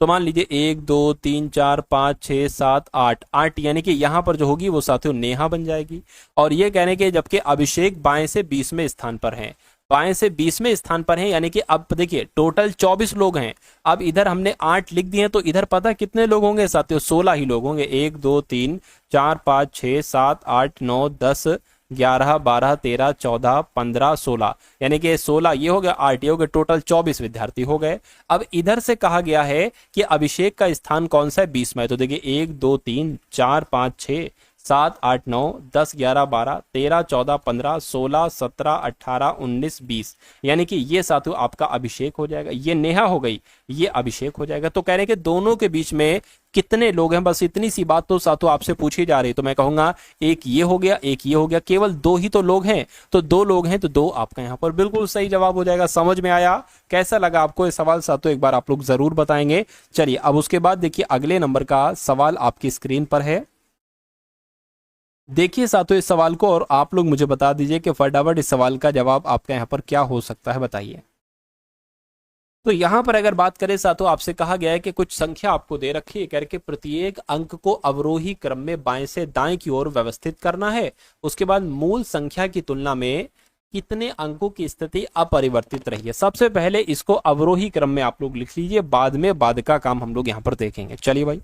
तो मान लीजिए 1 2 3 4 5 6 7 8 8, यानी कि यहां पर जो होगी वो साथियों नेहा बन जाएगी। और ये कहने के जबकि अभिषेक बाएं से 20वें स्थान पर हैं, बाएं से 20वें स्थान पर हैं, यानी कि अब देखिए टोटल 24 लोग हैं। अब इधर हमने 8 लिख दिए हैं, तो इधर पता कितने लोग होंगे साथियों? 16 ही लोग होंगे। 1 2 3 4 5 6 7 8 9 10 11 12 13 14 15 16, यानी कि 16 ये हो गया, 8 ये हो गया, टोटल 24 विद्यार्थी हो गए। अब इधर से कहा गया है कि अभिषेक का स्थान कौन सा है? 20 में। तो देखिए 1 2 3 4 5 6 7 8 9 10 11 12 13 14 15 16 17 18 19 20, यानी कि ये साथियों आपका अभिषेक हो जाएगा, ये नेहा हो गई, ये अभिषेक हो जाएगा। तो कह रहे हैं कि दोनों के बीच में कितने लोग हैं, बस इतनी सी बात तो साथियों आपसे पूछी जा रही है। तो मैं कहूंगा एक ये हो गया, एक ये हो गया, केवल 2 ही तो लोग हैं, तो 2 लोग हैं, तो 2 आपका यहाँ पर बिल्कुल सही जवाब हो जाएगा। समझ में आया? कैसा लगा आपको ये सवाल साथियों? एक बार आप लोग जरूर बताएंगे। चलिए अब उसके बाद देखिए अगले नंबर का सवाल आपकी स्क्रीन पर है। देखिए साथियों इस सवाल को, और आप लोग मुझे बता दीजिए कि फटाफट इस सवाल का जवाब आपका यहाँ पर क्या हो सकता है, बताइए। तो यहां पर अगर बात करें साथियों, आपसे कहा गया है कि कुछ संख्या आपको दे रखी है, करके प्रत्येक अंक को अवरोही क्रम में बाएं से दाएं की ओर व्यवस्थित करना है। उसके बाद मूल संख्या की तुलना में कितने अंकों की स्थिति अपरिवर्तित रही है। सबसे पहले इसको अवरोही क्रम में आप लोग लिख लीजिए, बाद में बाद का काम हम लोग यहां पर देखेंगे। चलिए भाई,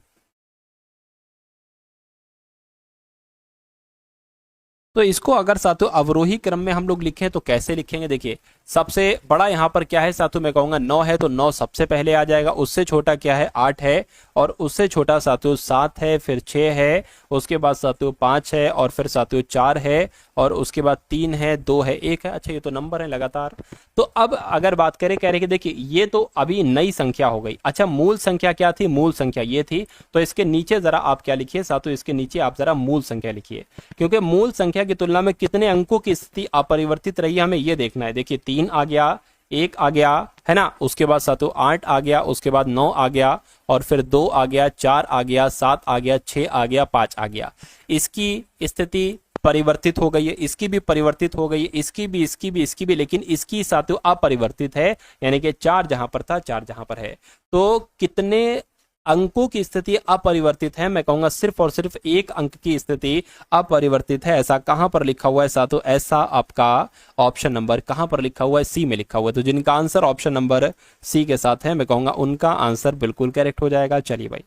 तो इसको अगर साथियों अवरोही क्रम में हम लोग लिखें तो कैसे लिखेंगे? देखिए सबसे बड़ा यहाँ पर क्या है साथियों, मैं कहूंगा 9 है, तो 9 सबसे पहले आ जाएगा। उससे छोटा क्या है? 8 है, और उससे छोटा साथियों 7 है, फिर 6 है, उसके बाद साथियों 5 है, और फिर साथियों 4 है, और उसके बाद 3 है, 2 है, 1 है। अच्छा ये तो नंबर है लगातार। तो अब अगर बात करें, कह रहे कि देखिए ये तो अभी नई संख्या हो गई। अच्छा मूल संख्या क्या थी? मूल संख्या ये थी, तो इसके नीचे जरा आप क्या लिखिए साथियों, इसके नीचे आप जरा मूल संख्या लिखिए, क्योंकि मूल संख्या की तुलना में कितने अंकों की स्थिति अपरिवर्तित रही है हमें ये देखना है। देखिए 3 आ गया, 1 आ गया, है ना, उसके बाद साथियों 8 आ गया, उसके बाद 9 आ गया, और फिर 2 आ गया, 4 आ गया, 7 आ गया, 6 आ गया, 5 आ गया। इसकी स्थिति परिवर्तित हो गई है, इसकी भी परिवर्तित हो गई है, इसकी भी, इसकी भी, इसकी भी, लेकिन इसकी साथियों अपरिवर्तित है, यानी कि 4 जहां पर था 4 जहां पर है। तो कितने अंकों की स्थिति अपरिवर्तित है? मैं कहूंगा सिर्फ और सिर्फ 1 अंक की स्थिति अपरिवर्तित है। ऐसा कहां पर लिखा हुआ है साथियों? ऐसा आपका ऑप्शन नंबर कहां पर लिखा हुआ है? सी में लिखा हुआ है। तो जिनका आंसर ऑप्शन नंबर सी के साथ है, मैं कहूंगा उनका आंसर बिल्कुल करेक्ट हो जाएगा। चलिए भाई,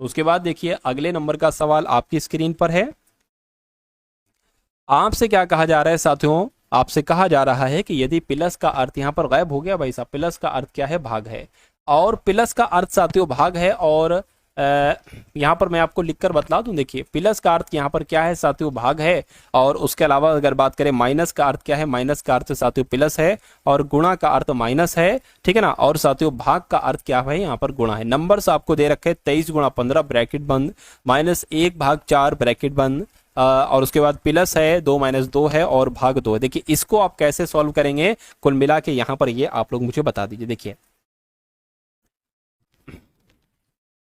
उसके बाद देखिए अगले नंबर का सवाल आपकी स्क्रीन पर है। आपसे क्या कहा जा रहा है साथियों? आपसे कहा जा रहा है कि यदि प्लस का अर्थ यहां पर गायब हो गया भाई साहब, प्लस का अर्थ क्या है? भाग है, और प्लस का अर्थ साथियों भाग है, और यहां पर मैं आपको लिखकर बतला दूं। देखिए प्लस का अर्थ यहां पर क्या है साथियों? भाग है, और उसके अलावा अगर बात करें माइनस का अर्थ क्या है? माइनस का अर्थ साथियों प्लस है, और गुणा का अर्थ माइनस है, ठीक है ना, और साथियों भाग का अर्थ क्या है? यहाँ पर गुणा है। नंबर्स आपको दे रखे 23 गुणा 15 ब्रैकेट बंद, -1/4 ब्रैकेट बंद, और उसके बाद प्लस है 2 - 2 है, और भाग 2 है। देखिए इसको आप कैसे सॉल्व करेंगे कुल मिला के यहाँ पर ये आप लोग मुझे बता दीजिए। देखिए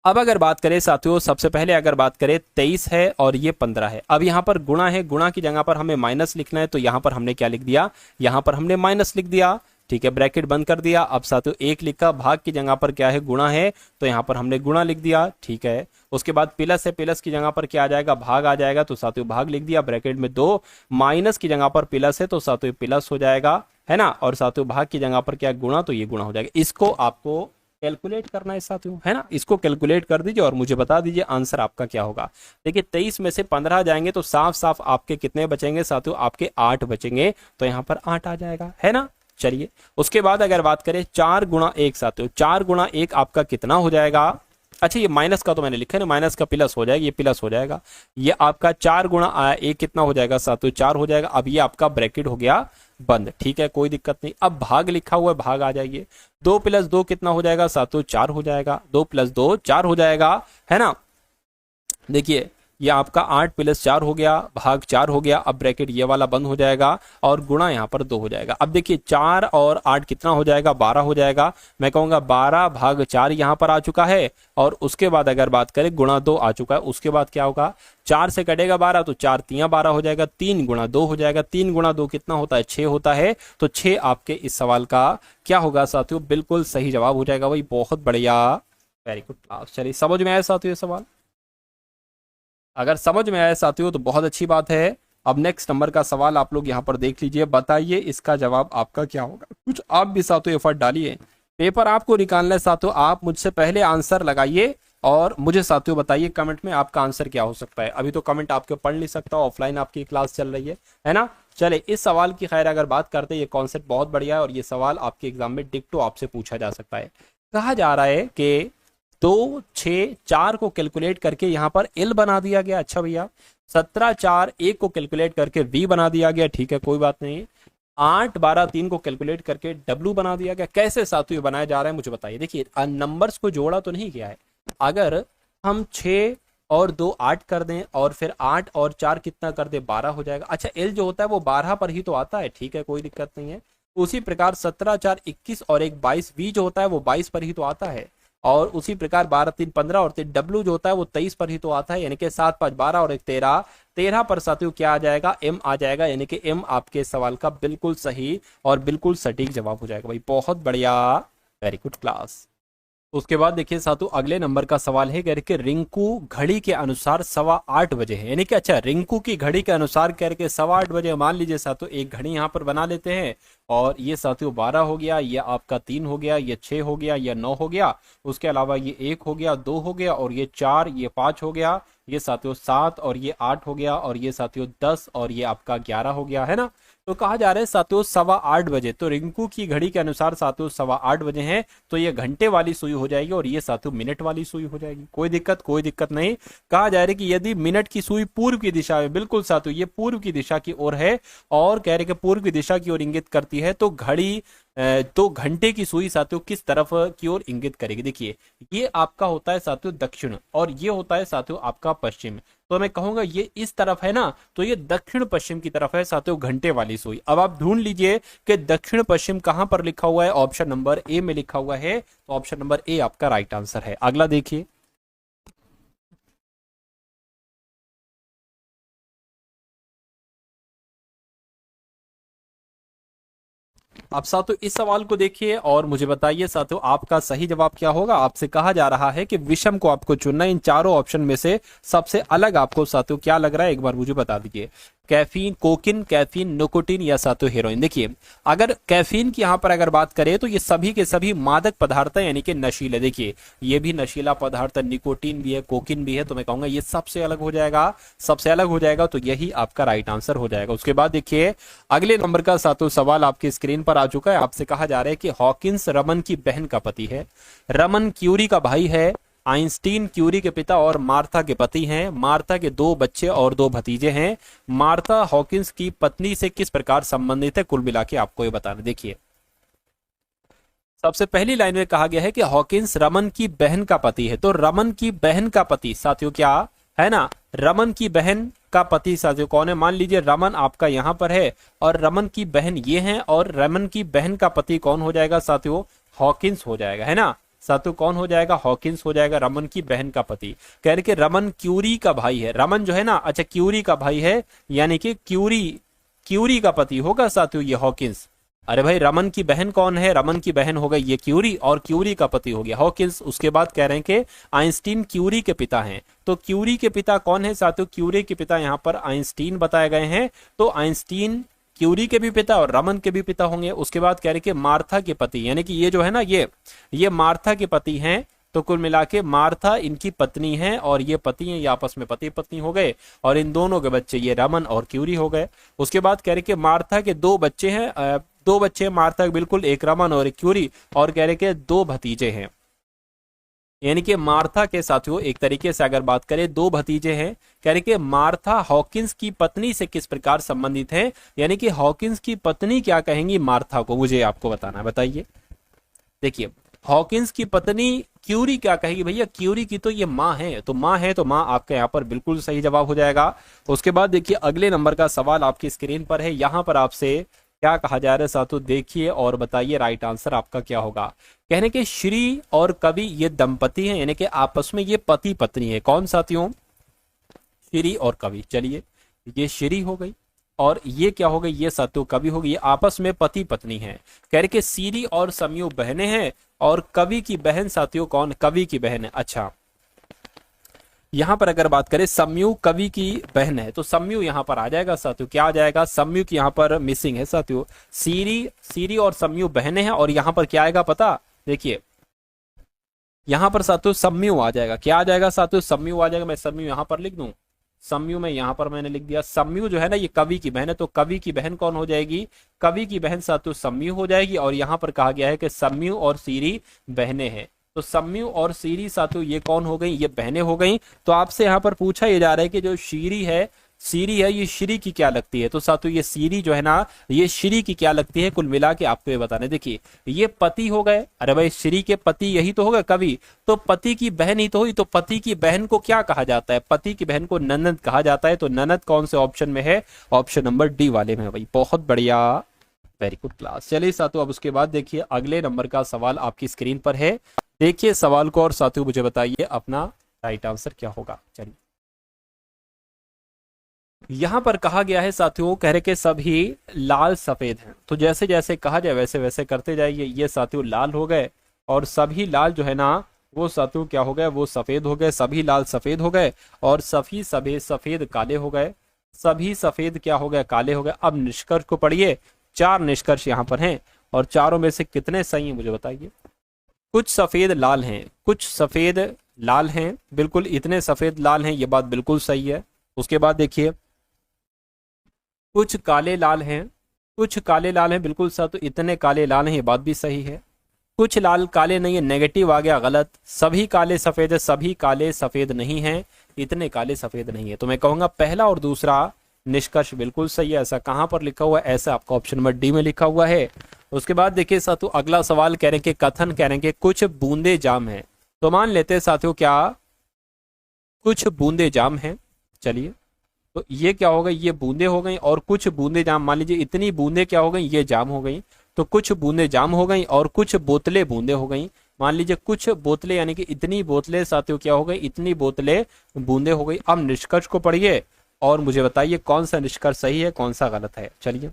अब अगर बात करें साथियों, सबसे पहले अगर बात करें 23 है और ये 15 है। अब यहाँ पर गुणा है, गुणा की जगह पर हमें माइनस लिखना है, तो यहाँ पर हमने क्या लिख दिया? यहाँ पर हमने माइनस लिख दिया, ठीक है, ब्रैकेट बंद कर दिया। अब साथियों 1 लिखा, भाग की जगह पर क्या है? गुणा है, तो यहाँ पर हमने गुणा लिख दिया, ठीक है। उसके बाद प्लस है, प्लस की जगह पर क्या आ जाएगा? भाग आ जाएगा, तो साथियों भाग लिख दिया, ब्रैकेट में 2, माइनस की जगह पर प्लस है, तो साथियों प्लस हो जाएगा, है ना, और साथियों भाग की जगह पर क्या है? गुणा, तो ये गुणा हो जाएगा। इसको आपको कैलकुलेट करना है साथियों, है ना, इसको कैलकुलेट कर दीजिए और मुझे बता दीजिए आंसर आपका क्या होगा। देखिए 23 में से 15 जाएंगे तो साफ साफ आपके कितने बचेंगे साथियों? आपके 8 बचेंगे, तो यहाँ पर 8 आ जाएगा, है ना। चलिए उसके बाद अगर बात करें 4 गुणा 1 साथियों, 4 गुणा 1 आपका कितना हो जाएगा? अच्छा ये माइनस का तो मैंने लिखा है ना, माइनस का प्लस हो जाएगा, ये प्लस हो जाएगा। ये आपका 4 गुणा 1 कितना हो जाएगा साथियों? 4 हो जाएगा। अब ये आपका ब्रैकेट हो गया बंद, ठीक है, कोई दिक्कत नहीं। अब भाग लिखा हुआ है, भाग आ जाइए। 2 + 2 कितना हो जाएगा साथियों? 4 हो जाएगा। 2 + 2 4 हो जाएगा, है ना। देखिए ये आपका 8 + 4 हो गया, भाग 4 हो गया। अब ब्रैकेट ये वाला बंद हो जाएगा और गुणा यहाँ पर 2 हो जाएगा। अब देखिए 4 और 8 कितना हो जाएगा? 12 हो जाएगा। मैं कहूंगा 12/4 यहाँ पर आ चुका है, और उसके बाद अगर बात करें गुणा 2 आ चुका है। उसके बाद क्या होगा? 4 से कटेगा 12, तो 4 × 3 = 12 हो जाएगा। 3 × 2 हो जाएगा। 3 × 2 कितना होता है? 6 होता है। तो 6 आपके इस सवाल का क्या होगा साथियों? बिल्कुल सही जवाब हो जाएगा भाई, बहुत बढ़िया। Very good class. चलिए, समझ में आया साथियों ये सवाल? अगर समझ में आया साथियों तो बहुत अच्छी बात है। अब नेक्स्ट नंबर का सवाल आप लोग यहाँ पर देख लीजिए, बताइए इसका जवाब आपका क्या होगा। कुछ आप भी साथियों एफर्ट डालिए, पेपर आपको निकालना है साथियों। आप मुझसे पहले आंसर लगाइए और मुझे साथियों बताइए कमेंट में आपका आंसर क्या हो सकता है। अभी तो कमेंट आपके पढ़ नहीं सकता, ऑफलाइन आपकी क्लास चल रही है ना। चले इस सवाल की खैर अगर बात करते हैं, ये कॉन्सेप्ट बहुत बढ़िया है और ये सवाल आपके एग्जाम में डिक्टो आपसे पूछा जा सकता है। कहा जा रहा है कि 2, 6, 4 को कैलकुलेट करके यहाँ पर एल बना दिया गया। अच्छा भैया, 17, 4, 1 को कैलकुलेट करके वी बना दिया गया। ठीक है, कोई बात नहीं। 8, 12, 3 को कैलकुलेट करके डब्ल्यू बना दिया गया। कैसे साथियों बनाया जा रहा है मुझे बताइए। देखिए, नंबर्स को जोड़ा तो नहीं किया है। अगर हम 6 और 2 8 कर दें और फिर 8 और 4 कितना कर दे, 12 हो जाएगा। अच्छा, एल जो होता है वो 12 पर ही तो आता है। ठीक है, कोई दिक्कत नहीं है। उसी प्रकार 17, 4, 21 और 1 22, वी जो होता है वो 22 पर ही तो आता है। और उसी प्रकार 12, 3, 15 और 3 डब्ल्यू जो होता है वो 23 पर ही तो आता है। यानी कि 7, 5, 12 और 1 13, 13 पर साथियों क्या आ जाएगा, एम आ जाएगा। यानी कि एम आपके सवाल का बिल्कुल सही और बिल्कुल सटीक जवाब हो जाएगा। भाई बहुत बढ़िया, वेरी गुड क्लास। उसके बाद देखिए साथियों, अगले नंबर का सवाल है कह रहे कि रिंकू घड़ी के अनुसार 8:15 बजे है। यानी कि अच्छा, रिंकू की घड़ी के अनुसार कह रहे कि 8:15 बजे, मान लीजिए साथियों एक घड़ी यहाँ पर बना लेते हैं और ये साथियों 12 हो गया, ये आपका 3 हो गया, ये 6 हो गया, ये 9 हो गया। उसके अलावा ये 1 हो गया, 2 हो गया और ये 4, ये 5 हो गया, ये साथियों 7 और ये 8 हो गया और ये साथियों 10 और ये आपका 11 हो गया, है ना। तो कहा जा रहा है साथियों 8:15 बजे, तो रिंकू की घड़ी के अनुसार साथियों 8:15 बजे हैं, तो ये घंटे वाली सुई हो जाएगी और ये साथियों मिनट वाली सुई हो जाएगी। कोई दिक्कत नहीं। कहा जा रहा है कि यदि मिनट की सुई पूर्व की दिशा में, बिल्कुल साथियों ये पूर्व की दिशा की ओर है और कह रहे कि पूर्व की दिशा की ओर इंगित करती है, तो तो घंटे की सुई साथियों किस तरफ की ओर इंगित करेगी। देखिए, ये आपका होता है साथियों दक्षिण और ये होता है साथियों आपका पश्चिम। तो मैं कहूंगा ये इस तरफ है ना, तो ये दक्षिण पश्चिम की तरफ है साथियों घंटे वाली सुई। अब आप ढूंढ लीजिए कि दक्षिण पश्चिम कहां पर लिखा हुआ है। ऑप्शन नंबर ए में लिखा हुआ है, तो ऑप्शन नंबर ए आपका राइट आंसर है। अगला देखिए, आप साथियों इस सवाल को देखिए और मुझे बताइए साथियों आपका सही जवाब क्या होगा। आपसे कहा जा रहा है कि विषम को आपको चुनना है। इन चारों ऑप्शन में से सबसे अलग आपको साथियों क्या लग रहा है, एक बार मुझे बता दीजिए। कैफीन, कोकिन, कैफीन, निकोटीन या साथियों हेरोइन। देखिए, अगर कैफीन की यहाँ पर अगर बात करें तो ये सभी के सभी मादक पदार्थ है, यानी कि नशीले। देखिए, ये भी नशीला पदार्थ है, निकोटीन भी है, कोकिन भी है, तो मैं कहूंगा ये सबसे अलग हो जाएगा। सबसे अलग हो जाएगा तो यही आपका राइट आंसर हो जाएगा। उसके बाद देखिए, अगले नंबर का साथियों सवाल आपकी स्क्रीन पर आ चुका है। आपसे कहा जा रहा है कि हॉकिंस रमन की बहन का पति है, रमन क्यूरी का भाई है, आइंस्टीन क्यूरी के पिता और मार्था के पति हैं, मार्था के 2 बच्चे और 2 भतीजे हैं। मार्था हॉकिंस की पत्नी से किस प्रकार संबंधित है, कुल मिला के आपको ये बताना। देखिए, सबसे पहली लाइन में कहा गया है कि हॉकिंस रमन की बहन का पति है, तो रमन की बहन का पति साथियों क्या है ना, रमन की बहन का पति साथियों कौन है। मान लीजिए रमन आपका यहां पर है और रमन की बहन ये है, और रमन की बहन का पति कौन हो जाएगा साथियों, हॉकिंस हो जाएगा, है ना। साथियों कौन हो जाएगा, हॉकिंस हो जाएगा, रमन की बहन का पति। कह रहे कि रमन क्यूरी का भाई है, रमन जो है ना, अच्छा क्यूरी का भाई है, यानी कि क्यूरी का पति होगा साथियों ये हॉकिंस। अरे भाई, रमन की बहन कौन है, रमन की बहन हो गई ये क्यूरी और क्यूरी का पति हो गया हॉकिंस। उसके बाद कह रहे हैं कि आइंस्टीन क्यूरी के पिता हैं, तो क्यूरी के पिता कौन है साथियों, क्यूरी के पिता यहाँ पर आइंस्टीन बताए गए हैं, तो आइंस्टीन क्यूरी के भी पिता और रमन के भी पिता होंगे। उसके बाद कह रहे कि मार्था के पति, यानी कि ये जो है ना, ये मार्था के पति हैं, तो कुल मिला के मार्था इनकी पत्नी है और ये पति हैं, ये आपस में पति पत्नी हो गए और इन दोनों के बच्चे ये रमन और क्यूरी हो गए। उसके बाद कह रहे कि मार्था के 2 बच्चे हैं, 2 बच्चे मार्था के, बिल्कुल, एक रमन और एक क्यूरी, और कह रहे कि 2 भतीजे हैं, यानी कि मार्था के साथियों एक तरीके से अगर बात करें 2 भतीजे हैं। कह रहे कि मार्था हॉकिंस की पत्नी से किस प्रकार संबंधित है, यानी कि हॉकिंस की पत्नी क्या कहेंगी मार्था को, मुझे आपको बताना है, बताइए। देखिए, हॉकिंस की पत्नी क्यूरी क्या कहेगी, भैया क्यूरी की तो ये माँ है, तो माँ है तो माँ आपका यहाँ पर बिल्कुल सही जवाब हो जाएगा। उसके बाद देखिए, अगले नंबर का सवाल आपकी स्क्रीन पर है। यहाँ पर आपसे क्या कहा जा रहा है साथियों, देखिए और बताइए राइट आंसर आपका क्या होगा। कहने के श्री और कवि ये दंपति हैं, यानी कि आपस में ये पति पत्नी है। कौन साथियों, श्री और कवि। चलिए, ये श्री हो गई, और ये क्या हो गई, ये साथियों कवि होगी, ये आपस में पति पत्नी है। कह रहे कि सीरी और समयु बहनें हैं और कवि की बहन साथियों कौन, कवि की बहन है। अच्छा, यहां पर अगर बात करें समयु कवि की बहन है तो समयु यहां पर आ जाएगा साथियों, क्या आ जाएगा, समयु की यहां पर मिसिंग है साथियों। सीरी, सीरी और समयु बहनें हैं और यहां पर क्या आएगा पता, देखिए यहां पर साथियों समयु आ जाएगा, क्या आ जाएगा साथियों, समयु आ जाएगा। मैं समयु यहां पर लिख दूं, समयु में यहां पर मैंने लिख दिया। समयु जो है ना ये कवि की बहन है, तो कवि की बहन कौन हो जाएगी, कवि की बहन साथियों समयु हो जाएगी। और यहां पर कहा गया है कि समयु और सीरी बहनें हैं, तो समयु और सीरी साथियों ये कौन हो गई, ये बहनें हो गई। तो आपसे यहाँ पर पूछा ये जा रहा है कि जो शीरी है, सीरी है, ये श्री की क्या लगती है, तो साथियों ये सीरी जो है ना ये श्री की क्या लगती है, कुल मिला के आपको ये बताना है। देखिए ये पति हो गए, अरे भाई श्री के पति यही तो हो गए कवि, तो पति की बहन ही तो हुई, तो पति की बहन को क्या कहा जाता है, पति की बहन को ननद कहा जाता है। तो ननद कौन से ऑप्शन में है, ऑप्शन नंबर डी वाले में है भाई, बहुत बढ़िया, वेरी गुड क्लास। चलिए साथियों अब उसके बाद देखिए अगले नंबर का सवाल आपकी स्क्रीन पर है, देखिए सवाल को और साथियों मुझे बताइए अपना राइट आंसर क्या होगा। चलिए यहां पर कहा गया है साथियों, कह रहे कि सभी लाल सफेद हैं, तो जैसे जैसे कहा जाए वैसे वैसे करते जाइए। ये साथियों लाल हो गए और सभी लाल जो है ना वो साथियों क्या हो गए, वो सफेद हो गए, सभी लाल सफेद हो गए और सभी सफेद सफेद काले हो गए, सभी सफेद क्या हो गए, काले हो गए। अब निष्कर्ष को पढ़िए, चार निष्कर्ष यहाँ पर हैं और चारों में से कितने सही हैं मुझे बताइए। कुछ सफेद लाल हैं, कुछ सफेद लाल हैं, बिल्कुल इतने सफेद लाल हैं, ये बात बिल्कुल सही है। उसके बाद देखिए कुछ काले लाल हैं, कुछ काले लाल हैं, बिल्कुल सर, तो इतने काले लाल हैं, ये बात भी सही है। कुछ लाल काले नहीं है, नेगेटिव आ गया, गलत। सभी काले सफेद है, सभी काले सफेद नहीं हैं, इतने काले सफेद नहीं है। तो मैं कहूंगा पहला और दूसरा निष्कर्ष बिल्कुल सही है। ऐसा कहां पर लिखा हुआ है, ऐसा आपका ऑप्शन नंबर डी में लिखा हुआ है। उसके बाद देखिए साथियों अगला सवाल कह रहे हैं कि कथन कह रहे हैं कि कुछ बूंदे जाम है, तो मान लेते हैं साथियों क्या कुछ बूंदे जाम है। चलिए तो ये क्या हो गई, ये बूंदे हो गई और कुछ बूंदे जाम, मान लीजिए इतनी बूंदे क्या हो गई, ये जाम हो गई, तो कुछ बूंदे जाम हो गई और कुछ बोतलें बूंदे हो गई। मान लीजिए कुछ बोतलें यानी कि इतनी बोतलें साथियों क्या हो गई, इतनी बोतलें बूंदे हो गई। अब निष्कर्ष को पढ़िए और मुझे बताइए कौन सा निष्कर्ष सही है कौन सा गलत है। चलिए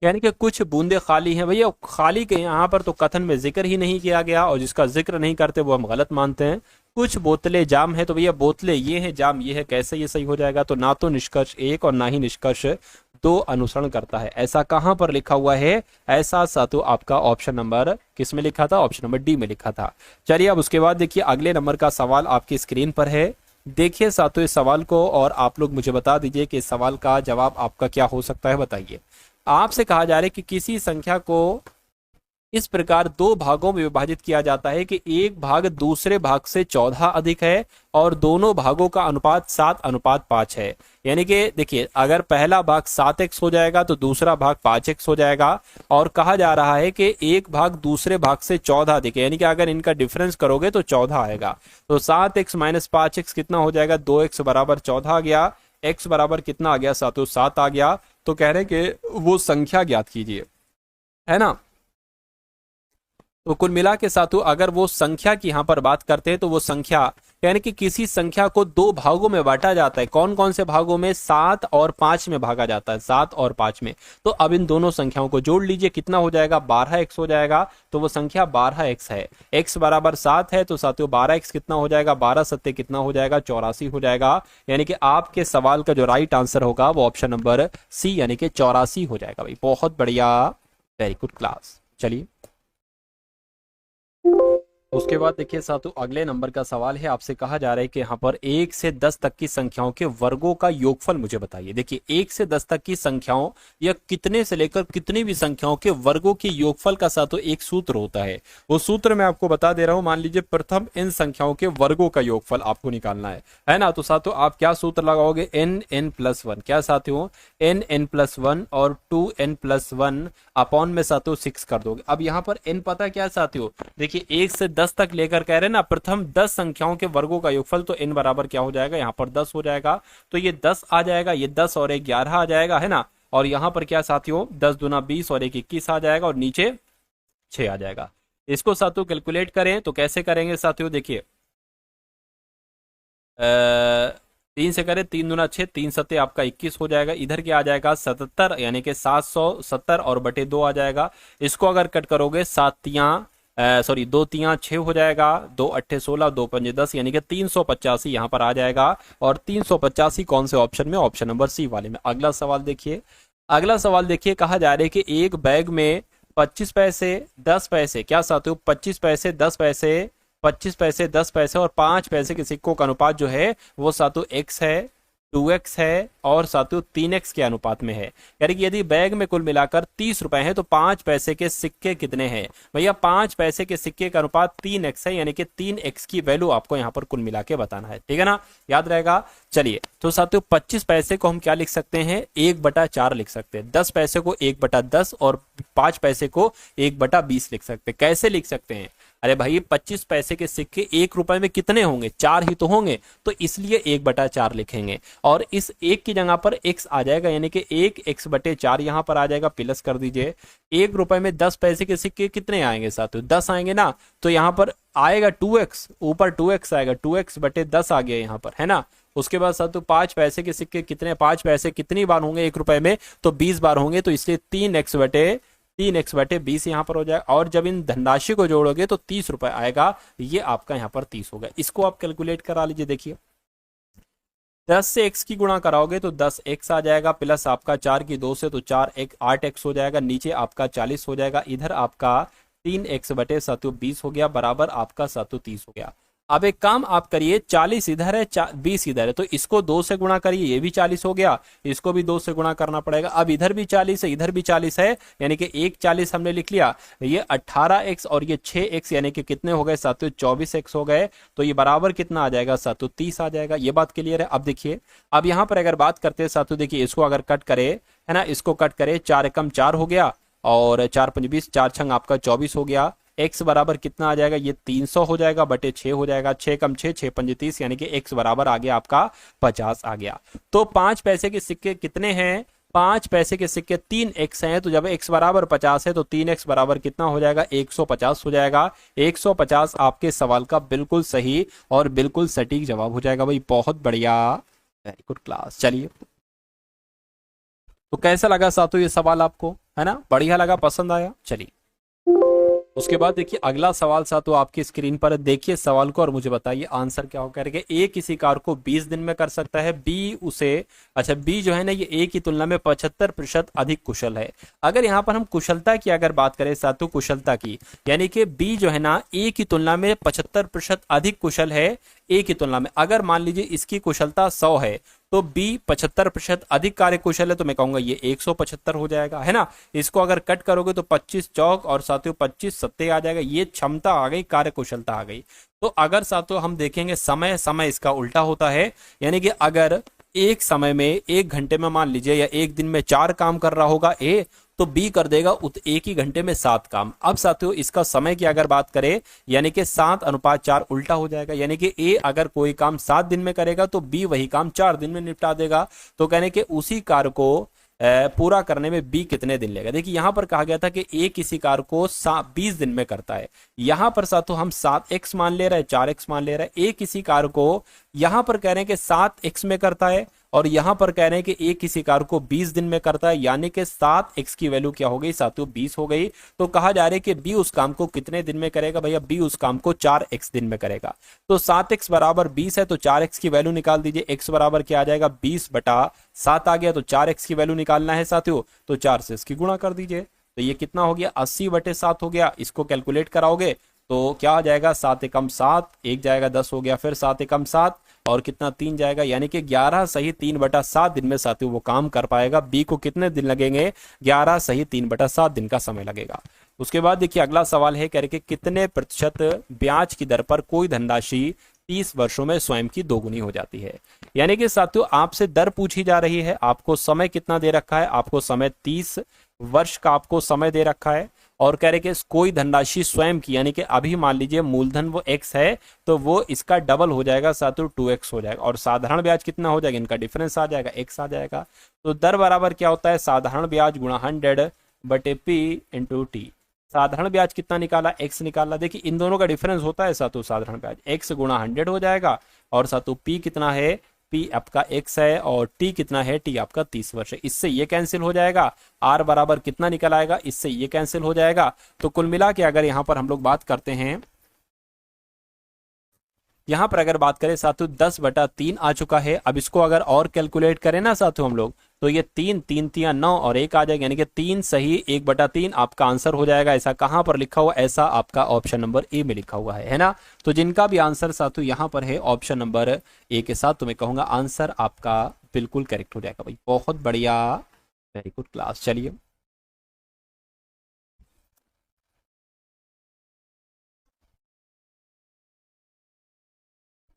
यानी कि कुछ बूंदे खाली हैं, भैया खाली के यहाँ पर तो कथन में जिक्र ही नहीं किया गया और जिसका जिक्र नहीं करते वो हम गलत मानते हैं। कुछ बोतलें जाम है, तो भैया बोतलें ये हैं, जाम ये है, कैसे ये सही हो जाएगा। तो ना तो निष्कर्ष एक और ना ही निष्कर्ष दो अनुसरण करता है। ऐसा कहां पर लिखा हुआ है, ऐसा सातों आपका ऑप्शन नंबर किस में लिखा था, ऑप्शन नंबर डी में लिखा था। चलिए अब उसके बाद देखिए अगले नंबर का सवाल आपकी स्क्रीन पर है। देखिए सातों इस सवाल को और आप लोग मुझे बता दीजिए कि इस सवाल का जवाब आपका क्या हो सकता है, बताइए। आपसे कहा जा रहा है कि किसी संख्या को इस प्रकार दो भागों में विभाजित किया जाता है कि एक भाग दूसरे भाग से 14 अधिक है और दोनों भागों का अनुपात 7:5 है। यानी कि देखिए अगर पहला भाग 7x हो जाएगा तो दूसरा भाग 5x हो जाएगा और कहा जा रहा है कि एक भाग दूसरे भाग से 14 अधिक है, यानी कि अगर इनका डिफरेंस करोगे तो 14 आएगा। तो 7x - 5x कितना हो जाएगा, 2x बराबर 14 आ गया, x बराबर कितना आ गया साथियों, 7 आ गया। तो कह रहे हैं कि वो संख्या ज्ञात कीजिए, है ना। तो कुल मिला के साथियों अगर वो संख्या की यहां पर बात करते हैं तो वो संख्या यानी कि किसी संख्या को दो भागों में बांटा जाता है। कौन कौन से भागों में, 7 और 5 में भागा जाता है, 7 और 5 में। तो अब इन दोनों संख्याओं को जोड़ लीजिए, कितना हो जाएगा, 12x हो जाएगा। तो वो संख्या 12x है, x बराबर 7 है, तो साथियों 12x कितना हो जाएगा, 12 सत्ते कितना हो जाएगा, 84 हो जाएगा। यानी कि आपके सवाल का जो राइट आंसर होगा वो ऑप्शन नंबर सी यानी कि 84 हो जाएगा भाई, बहुत बढ़िया, वेरी गुड क्लास। चलिए उसके बाद देखिए साथियों अगले नंबर का सवाल है। आपसे कहा जा रहा है कि यहाँ पर 1 से 10 तक की संख्याओं के वर्गों का योगफल मुझे बताइए। देखिए 1 से 10 तक की संख्याओं या कितने से लेकर कितनी भी संख्याओं के वर्गों के योगफल का साथियों एक सूत्र होता है। वो सूत्र मैं आपको बता दे रहा हूं। मान लीजिए प्रथम इन संख्याओं के वर्गों का योगफल आपको निकालना है ना। तो साथियों आप क्या सूत्र लगाओगे, n+1, क्या साथियों, n+1 और 2n+1 अपॉन में साथियों 6 कर दोगे। अब यहाँ पर n पता क्या है साथियों, देखिए 1 से 10 तक लेकर कह रहे हैं ना, प्रथम 10 संख्याओं के वर्गों का योगफल, तो n बराबर क्या हो जाएगा, यहाँ पर 10 हो जाएगा। तो ये 10 आ जाएगा, ये 10 और 1 11 आ जाएगा, है ना। और यहाँ पर क्या साथियों 10 दूना 20 और 1 21 आ जाएगा और नीचे 6 आ जाएगा। इसको साथियों कैलकुलेट करें तो कैसे करेंगे साथियों, देखिए 3 से करे 3 दूना 6, 3 सत्ते आपका 21 हो जाएगा। इधर क्या आ जाएगा 77 यानी कि 770 और बटे 2 आ जाएगा। इसको अगर कट करोगे 2 तियां 6 हो जाएगा, 2 अट्ठे 16, 2 पंजे 10 यानी कि 385 यहाँ पर आ जाएगा। और 385 कौन से ऑप्शन में? ऑप्शन नंबर सी वाले में। अगला सवाल देखिए, अगला सवाल देखिए, कहा जा रहा है कि एक बैग में 25 पैसे 10 पैसे, क्या साथियों 25 पैसे 10 पैसे, 25 पैसे 10 पैसे और 5 पैसे के सिक्कों का अनुपात जो है वो साथियों x है, 2x है और साथियों 3x के अनुपात में है। यानी कि यदि बैग में कुल मिलाकर 30 रुपए हैं तो 5 पैसे के सिक्के कितने हैं? भैया 5 पैसे के सिक्के का अनुपात 3x है, यानी कि 3x की वैल्यू आपको यहाँ पर कुल मिला के बताना है, ठीक है ना, याद रहेगा। चलिए तो साथियों 25 पैसे को हम क्या लिख सकते हैं? 1/4 लिख सकते हैं। 10 पैसे को 1/10 और 5 पैसे को 1/20 लिख सकते हैं। कैसे लिख सकते हैं? अरे भाई 25 पैसे के सिक्के 1 रुपए में कितने होंगे? 4 ही तो होंगे, तो इसलिए 1/4 लिखेंगे और इस 1 की जगह पर x आ जाएगा, यानी कि 1x/4 यहाँ पर आ जाएगा, प्लस कर दीजिए। 1 रुपए में 10 पैसे के सिक्के कितने आएंगे साथियों? 10 आएंगे ना, तो यहाँ पर आएगा 2x, ऊपर 2x आएगा, 2x/10 आ गया यहाँ पर, है ना। उसके बाद साथियों 5 पैसे के सिक्के कितने? 5 पैसे कितनी बार होंगे 1 रुपए में? तो 20 बार होंगे, तो इसलिए 3x/20 यहाँ पर हो जाएगा। और जब इन धनराशि को जोड़ोगे तो 30 रुपए आएगा, ये आपका यहाँ पर 30 होगा। इसको आप कैलकुलेट करा लीजिए। देखिए 10 से x की गुणा कराओगे तो 10x आ जाएगा, प्लस आपका 4 की 2 से तो 8x हो जाएगा, नीचे आपका 40 हो जाएगा, इधर आपका 3x/20 हो गया, बराबर आपका 30 हो गया। अब एक काम आप करिए, 40 इधर है 20 इधर है, तो इसको 2 से गुणा करिए, ये भी 40 हो गया, इसको भी 2 से गुणा करना पड़ेगा। अब इधर भी 40 है, इधर भी 40 है, यानी कि एक 40 हमने लिख लिया, ये 18x और ये 6x यानी कि कितने हो गए साथियों? 24x हो गए। तो ये बराबर कितना आ जाएगा साथियों? 30 आ जाएगा। ये बात क्लियर है। अब देखिए, अब यहाँ पर अगर बात करते हैं साथियों, देखिए इसको अगर कट करे, है ना, इसको कट करे, 4 एकम 4 हो गया और 4 पंज 20, 4 छंग आपका 24 हो गया। x बराबर कितना आ जाएगा? ये 300 हो जाएगा, बटे 6 हो जाएगा, 6 कम 6, 6 पंजे 30, यानी कि x बराबर आ गया आपका 50 आ गया। तो 5 पैसे के सिक्के कितने हैं? 5 पैसे के सिक्के 3x हैं, तो जब x बराबर 50 है तो 3x बराबर कितना हो जाएगा? 150 हो जाएगा। 150 आपके सवाल का बिल्कुल सही और बिल्कुल सटीक जवाब हो जाएगा भाई। बहुत बढ़िया, वेरी गुड क्लास। चलिए, तो कैसा लगा साथियों ये सवाल आपको? है ना, बढ़िया लगा, पसंद आया? चलिए उसके बाद देखिए अगला सवाल साथियों आपकी स्क्रीन पर, देखिए सवाल को और मुझे बताइए आंसर क्या हो करके। ए किसी कार को 20 दिन में कर सकता है, बी उसे, अच्छा बी जो है ना ये ए की तुलना में 75% अधिक कुशल है। अगर यहाँ पर हम कुशलता की अगर बात करें साथियों, कुशलता की, यानी कि बी जो है ना ए की तुलना में 75% अधिक कुशल है ए की तुलना में। अगर मान लीजिए इसकी कुशलता 100 है तो बी 75% अधिक कार्य कुशल है, तो मैं कहूंगा ये 175 हो जाएगा, है ना। इसको अगर कट करोगे तो 25 चौक और साथियों 25 सत्ते आ जाएगा, ये क्षमता आ गई, कार्य कुशलता आ गई। तो अगर साथियों हम देखेंगे समय, समय इसका उल्टा होता है, यानी कि अगर एक समय में 1 घंटे में मान लीजिए या एक दिन में 4 काम कर रहा होगा ए, तो बी कर देगा एक ही घंटे में 7 काम। अब साथियों इसका समय की अगर बात करें, यानी कि 7:4 उल्टा हो जाएगा, यानी कि ए अगर कोई काम 7 दिन में करेगा तो बी वही काम 4 दिन में निपटा देगा। तो कहने के उसी कार्य को पूरा करने में बी कितने दिन लेगा। देखिए यहां पर कहा गया था कि ए किसी कार्य को 20 दिन में करता है, यहां पर साथियों हम 7x मान ले रहे हैं, 4x मान ले रहे हैं। ए किसी कार्य को यहां पर कह रहे हैं कि 7x में करता है और यहां पर कह रहे हैं कि ए किसी कार्य को 20 दिन में करता है, यानी कि 7x की वैल्यू क्या हो गई साथियों? 20 हो गई। तो कहा जा रहा है कि बी उस काम को कितने दिन में करेगा? भैया बी उस काम को 4x दिन में करेगा। तो 7x बराबर 20 है, तो 4x की वैल्यू निकाल दीजिए। x बराबर क्या आ जाएगा? 20/7 आ गया, तो 4x की वैल्यू निकालना है साथियों, तो 4 से इसकी गुणा कर दीजिए। तो ये कितना हो गया? 80/7 हो गया। इसको कैलकुलेट कराओगे तो क्या आ जाएगा? 7 एकम 7, एक जाएगा 10 हो गया, फिर 7 एकम 7 और कितना 3 जाएगा, यानी कि 11 सही 3/7 दिन में साथियों वो काम कर पाएगा। बी को कितने दिन लगेंगे? 11 सही 3/7 दिन का समय लगेगा। उसके बाद देखिए अगला सवाल है, कह रहे कि कितने प्रतिशत ब्याज की दर पर कोई धनराशि 30 वर्षों में स्वयं की दोगुनी हो जाती है। यानी कि साथियों आपसे दर पूछी जा रही है, आपको समय कितना दे रखा है? आपको समय 30 वर्ष का आपको समय दे रखा है और कह रहे कि कोई धनराशि स्वयं की, यानी कि अभी मान लीजिए मूलधन वो x है तो वो इसका डबल हो जाएगा साथियों 2x हो जाएगा, और साधारण ब्याज कितना हो जाएगा? इनका डिफरेंस आ जाएगा, x आ जाएगा। तो दर बराबर क्या होता है? साधारण ब्याज गुणा 100/p × t। साधारण ब्याज कितना निकाला? x निकाला। देखिए इन दोनों का डिफरेंस होता है साथियों, साधारण ब्याज x गुणा 100 हो जाएगा और साथियों p कितना है? पी आपका x है और t कितना है, t आपका 30 वर्ष है। इससे ये कैंसिल हो जाएगा, r बराबर कितना निकल आएगा, इससे ये कैंसिल हो जाएगा। तो कुल मिला के अगर यहाँ पर हम लोग बात करते हैं, यहां पर अगर बात करें साथियों 10/3 आ चुका है। अब इसको अगर और कैलकुलेट करें ना साथियों हम लोग, तो ये 3 3 3 9 और 1 आ जाएगा, यानी कि 3 सही 1/3 आपका आंसर हो जाएगा। ऐसा कहां पर लिखा हुआ, ऐसा आपका ऑप्शन नंबर ए में लिखा हुआ है ना। तो जिनका भी आंसर साथियों यहां पर है ऑप्शन नंबर ए के साथ, तो मैं कहूंगा आंसर आपका बिल्कुल करेक्ट हो जाएगा भाई। बहुत बढ़िया, वेरी गुड क्लास। चलिए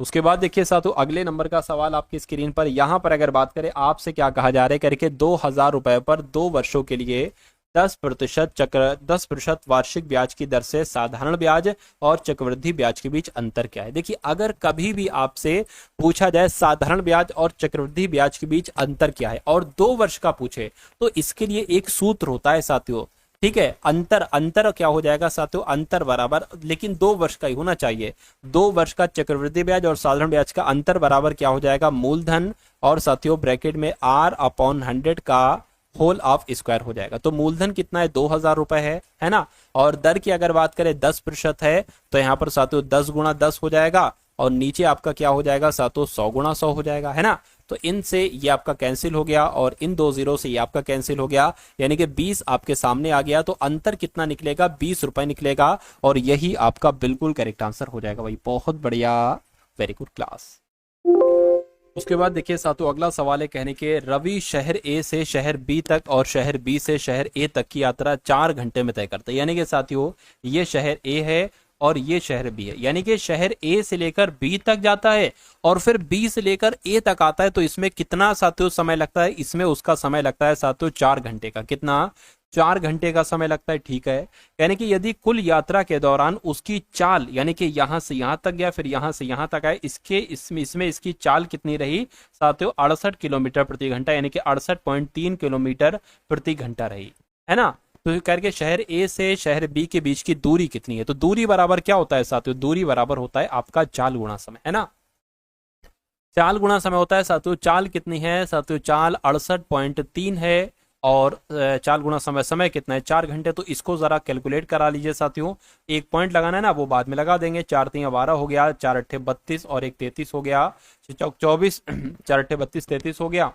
उसके बाद देखिए साथियों अगले नंबर का सवाल आपकी स्क्रीन पर, यहां पर अगर बात करें आपसे क्या कहा जा रहा है करके, 2000 रुपए पर 2 वर्षों के लिए 10% वार्षिक ब्याज की दर से साधारण ब्याज और चक्रवृद्धि ब्याज के बीच अंतर क्या है। देखिए अगर कभी भी आपसे पूछा जाए साधारण ब्याज और चक्रवृद्धि ब्याज के बीच अंतर क्या है और 2 वर्ष का पूछे, तो इसके लिए एक सूत्र होता है साथियों, ठीक है। अंतर क्या हो जाएगा साथियों, अंतर बराबर, लेकिन 2 वर्ष का ही होना चाहिए। 2 वर्ष का चक्रवृद्धि ब्याज और साधारण ब्याज का अंतर बराबर क्या हो जाएगा, मूलधन और साथियों ब्रैकेट में r/100 का होल ऑफ स्क्वायर हो जाएगा। तो मूलधन कितना है, 2000 रुपए है ना। और दर की अगर बात करें 10% है, तो यहाँ पर साथियों 10 गुणा 10 हो जाएगा और नीचे आपका क्या हो जाएगा साथियों 100 गुणा 100 हो जाएगा, है ना। तो इनसे ये आपका कैंसिल हो गया और इन 2 जीरो से ये आपका कैंसिल हो गया, यानी कि 20 आपके सामने आ गया। तो अंतर कितना निकलेगा, 20 रुपए निकलेगा और यही आपका बिल्कुल करेक्ट आंसर हो जाएगा भाई। बहुत बढ़िया, वेरी गुड क्लास। उसके बाद देखिए साथियों अगला सवाल है, कहने के रवि शहर ए से शहर बी तक और शहर बी से शहर ए तक की यात्रा 4 घंटे में तय करता है। यानी कि साथियों ये शहर ए है और ये शहर बी है, यानी कि शहर ए से लेकर बी तक जाता है और फिर बी से लेकर ए तक आता है। तो इसमें कितना साथियों समय लगता है, इसमें उसका समय लगता है साथियों 4 घंटे का। कितना, 4 घंटे का समय लगता है, ठीक है। यानी कि यदि कुल यात्रा के दौरान उसकी चाल, यानी कि यहां से यहां तक गया फिर यहां से यहां तक आए, इसमें इसकी चाल कितनी रही साथियों, 68 किलोमीटर प्रति घंटा, यानी कि 68.3 किलोमीटर प्रति घंटा रही, है ना। तो करके शहर ए से शहर बी के बीच की दूरी कितनी है, तो दूरी बराबर क्या होता है साथियों, दूरी बराबर होता है आपका चाल गुणा समय, है ना। चाल गुणा समय होता है साथियों। चाल कितनी है साथियों, चाल 68.3 है और चाल गुणा समय, समय कितना है 4 घंटे। तो इसको जरा कैलकुलेट करा लीजिए साथियों। एक पॉइंट लगाना है ना, वो बाद में लगा देंगे। 4 3 12 हो गया, 4 8 32 और 1 33 हो गया, 6 चौक 24, 4 8 32 33 हो गया,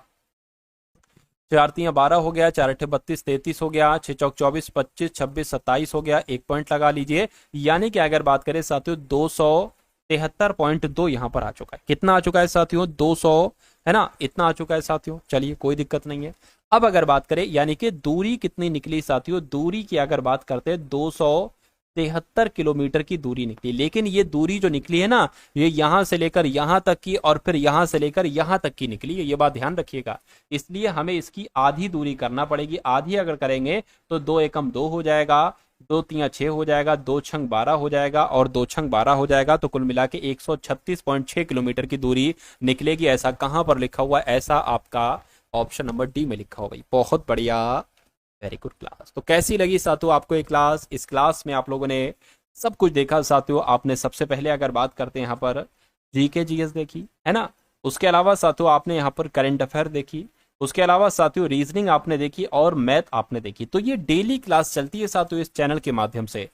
4 3 12 हो गया, 4 8 32 33 हो गया, 6 चौक 24 25 26 27 हो गया। एक पॉइंट लगा लीजिए, यानी कि अगर बात करें साथियों 273.2 यहाँ पर आ चुका है। कितना आ चुका है साथियों, 200, है ना, इतना आ चुका है साथियों। चलिए कोई दिक्कत नहीं है। अब अगर बात करें यानी कि दूरी कितनी निकली साथियों, दूरी की अगर बात करते हैं 273 किलोमीटर की दूरी निकली। लेकिन ये दूरी जो निकली है ना, ये यहां से लेकर यहां तक की और फिर यहां से लेकर यहां तक की निकली है, ये बात ध्यान रखिएगा। इसलिए हमें इसकी आधी दूरी करना पड़ेगी। आधी अगर करेंगे तो 2 एकम 2 हो जाएगा, 2 तिया 6 हो जाएगा, 2 छंग 12 हो जाएगा और 2 छंग 12 हो जाएगा। तो कुल मिला के 136.6 किलोमीटर की दूरी निकलेगी। ऐसा कहां पर लिखा हुआ है, ऐसा आपका ऑप्शन नंबर डी में लिखा हो भाई। बहुत बढ़िया, वेरी गुड क्लास। तो कैसी लगी साथियों आपको ये क्लास। इस क्लास में आप लोगों ने सब कुछ देखा साथियों। आपने सबसे पहले अगर बात करते हैं यहाँ पर जीके जीएस देखी, है ना। उसके अलावा साथियों आपने यहाँ पर करंट अफेयर देखी, उसके अलावा साथियों रीजनिंग आपने देखी और मैथ आपने देखी। तो ये डेली क्लास चलती है साथियों इस चैनल के माध्यम से।